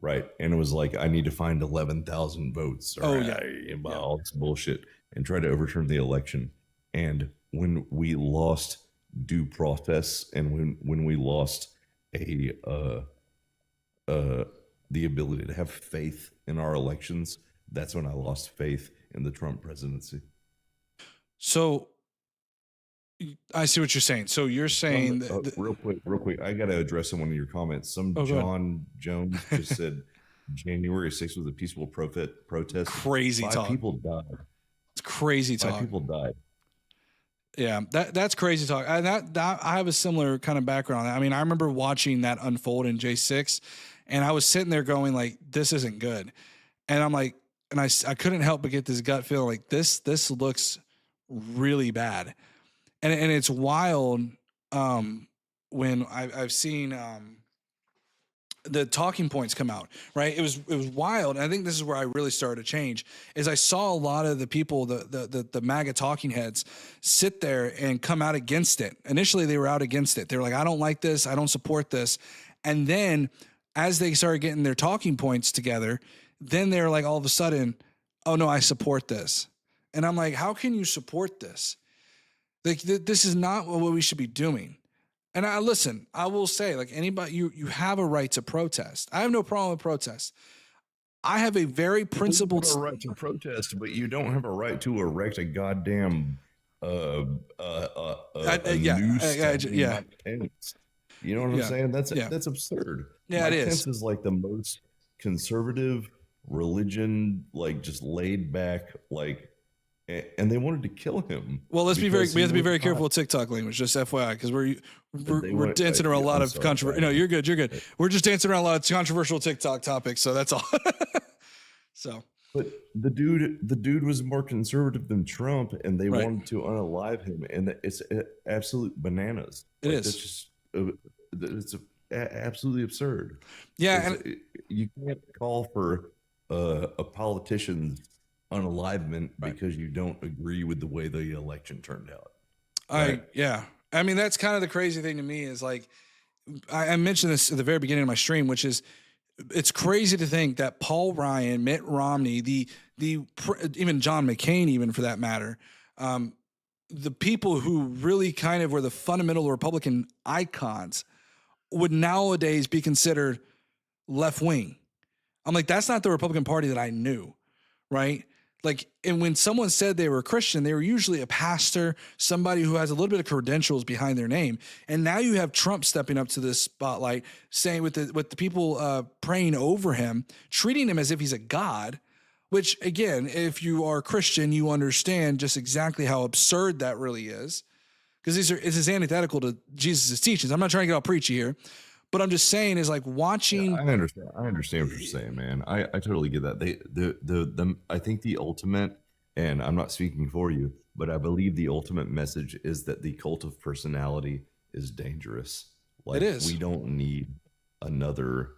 right? And it was like, I need to find 11,000 votes. All this bullshit, and try to overturn the election. And when we lost due process, and when we lost the ability to have faith in our elections, that's when I lost faith in the Trump presidency. So I see what you're saying. So you're saying real quick, I got to address one of your comments. John Jones just said January 6th was a peaceful protest. Crazy talk. 5 people died. It's crazy talk. 5 people died. Yeah, that's crazy talk. That I have a similar kind of background. I mean, I remember watching that unfold in J6, and I was sitting there going like, this isn't good. And I'm like, and I couldn't help but get this gut feeling like this looks really bad. And it's wild when I've seen the talking points come out, right? It was wild. And I think this is where I really started to change, is I saw a lot of the people, the MAGA talking heads, sit there and come out against it. Initially, they were out against it. They were like, I don't like this. I don't support this. And then as they started getting their talking points together, then they're like, all of a sudden, oh no, I support this. And I'm like, how can you support this? Like, this is not what we should be doing. And I will say, like, anybody, you have a right to protest. I have no problem with protest. I have a very principled... You have a right to protest, but you don't have a right to erect a goddamn news tent. You know what I'm saying? That's absurd. Yeah, Mike it is. Pence is like the most conservative religion, like just laid back, like, and they wanted to kill him. Well, we have to be very careful with TikTok language, just FYI, because we're dancing around a lot of controversial. No, you're good. We're just dancing around a lot of controversial TikTok topics, so that's all. So, but the dude was more conservative than Trump, and they wanted to unalive him, and it's absolute bananas. It's absolutely absurd. Yeah, you can't call for a politician's unalivement because you don't agree with the way the election turned out. Right? I mean, that's kind of the crazy thing to me is, like, I mentioned this at the very beginning of my stream, which is, it's crazy to think that Paul Ryan, Mitt Romney, even John McCain, even for that matter, the people who really kind of were the fundamental Republican icons would nowadays be considered left wing. I'm like, that's not the Republican Party that I knew, right? Like, and when someone said they were a Christian, they were usually a pastor, somebody who has a little bit of credentials behind their name. And now you have Trump stepping up to this spotlight, saying with the people praying over him, treating him as if he's a god. Which, again, if you are a Christian, you understand just exactly how absurd that really is, because this is antithetical to Jesus' teachings. I'm not trying to get all preachy here, but I'm just saying is like watching. Yeah, I understand. I understand what you're saying, man. I totally get that. I think the ultimate, and I'm not speaking for you, but I believe the ultimate message is that the cult of personality is dangerous. Like, It is. We don't need another.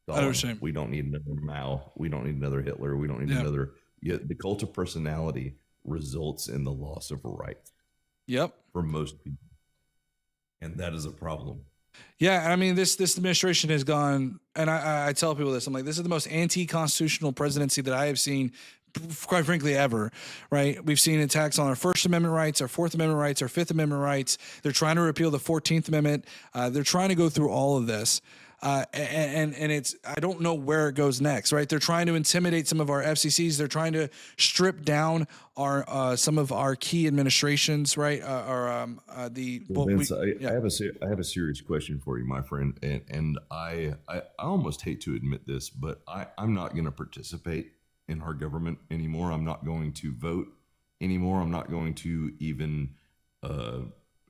Stalin. We don't need another Mao. We don't need another Hitler. We don't need another. Yeah, the cult of personality results in the loss of rights. Yep. For most people, and that is a problem. Yeah, I mean, this administration has gone, and I tell people this. I'm like, this is the most anti-constitutional presidency that I have seen, quite frankly, ever. Right? We've seen attacks on our First Amendment rights, our Fourth Amendment rights, our Fifth Amendment rights. They're trying to repeal the 14th Amendment. They're trying to go through all of this. And it's, I don't know where it goes next, right? They're trying to intimidate some of our FCCs. They're trying to strip down our some of our key administrations, right? Vince, I have a serious question for you, my friend, and I almost hate to admit this, but I'm not going to participate in our government anymore. I'm not going to vote anymore. I'm not going to even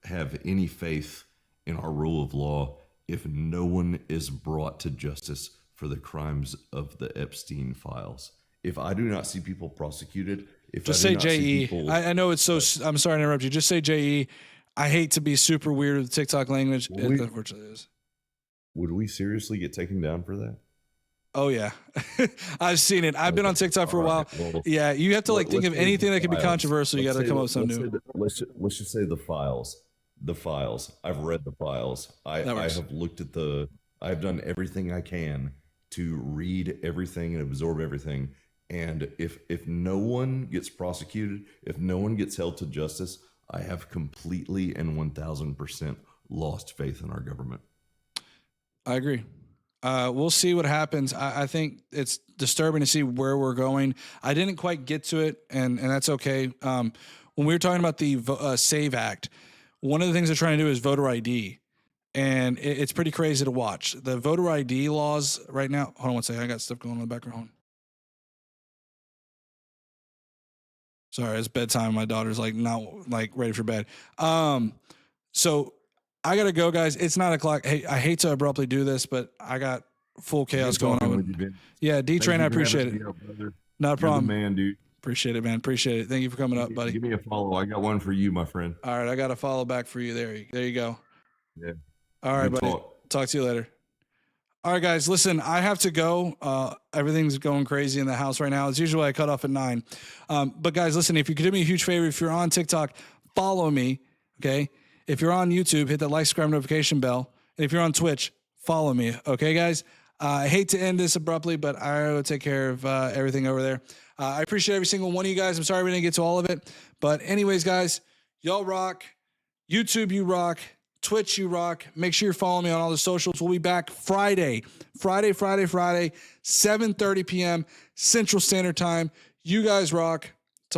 have any faith in our rule of law if no one is brought to justice for the crimes of the Epstein files. If I do not see people prosecuted, just say JE. I know it's so. I'm sorry to interrupt you. Just say JE. I hate to be super weird with TikTok language. It unfortunately is. Would we seriously get taken down for that? Oh yeah, I've seen it. I've been on TikTok for a while. Well, yeah, you have to think of anything that could be controversial. You got to come up with something new. Let's just say the files. The files. I've read the files. I have looked at I've done everything I can to read everything and absorb everything. And if no one gets prosecuted, if no one gets held to justice, I have completely and 1000% lost faith in our government. I agree. We'll see what happens. I think it's disturbing to see where we're going. I didn't quite get to it, and that's okay. When we were talking about the SAVE Act, one of the things they're trying to do is voter ID, and it's pretty crazy to watch. The voter ID laws right now. Hold on one second. I got stuff going on in the background. Sorry, it's bedtime. My daughter's not ready for bed. So I gotta go, guys. It's 9:00. Hey, I hate to abruptly do this, but I got full chaos going on. Yeah, D-Train, I appreciate it. Not a problem, man, dude. Appreciate it, man. Appreciate it. Thank you for coming up, buddy. Give me a follow. I got one for you, my friend. All right, I got a follow back for you. There you go. Yeah. All right, buddy. Talk to you later. All right, guys. Listen, I have to go. Everything's going crazy in the house right now. As usual, I cut off at 9. But guys, listen. If you could do me a huge favor, if you're on TikTok, follow me. Okay. If you're on YouTube, hit that like, subscribe, notification bell. And if you're on Twitch, follow me. Okay, guys. I hate to end this abruptly, but I will take care of everything over there. I appreciate every single one of you guys. I'm sorry we didn't get to all of it. But anyways, guys, y'all rock. YouTube, you rock. Twitch, you rock. Make sure you're following me on all the socials. We'll be back Friday, 7:30 p.m. Central Standard Time. You guys rock.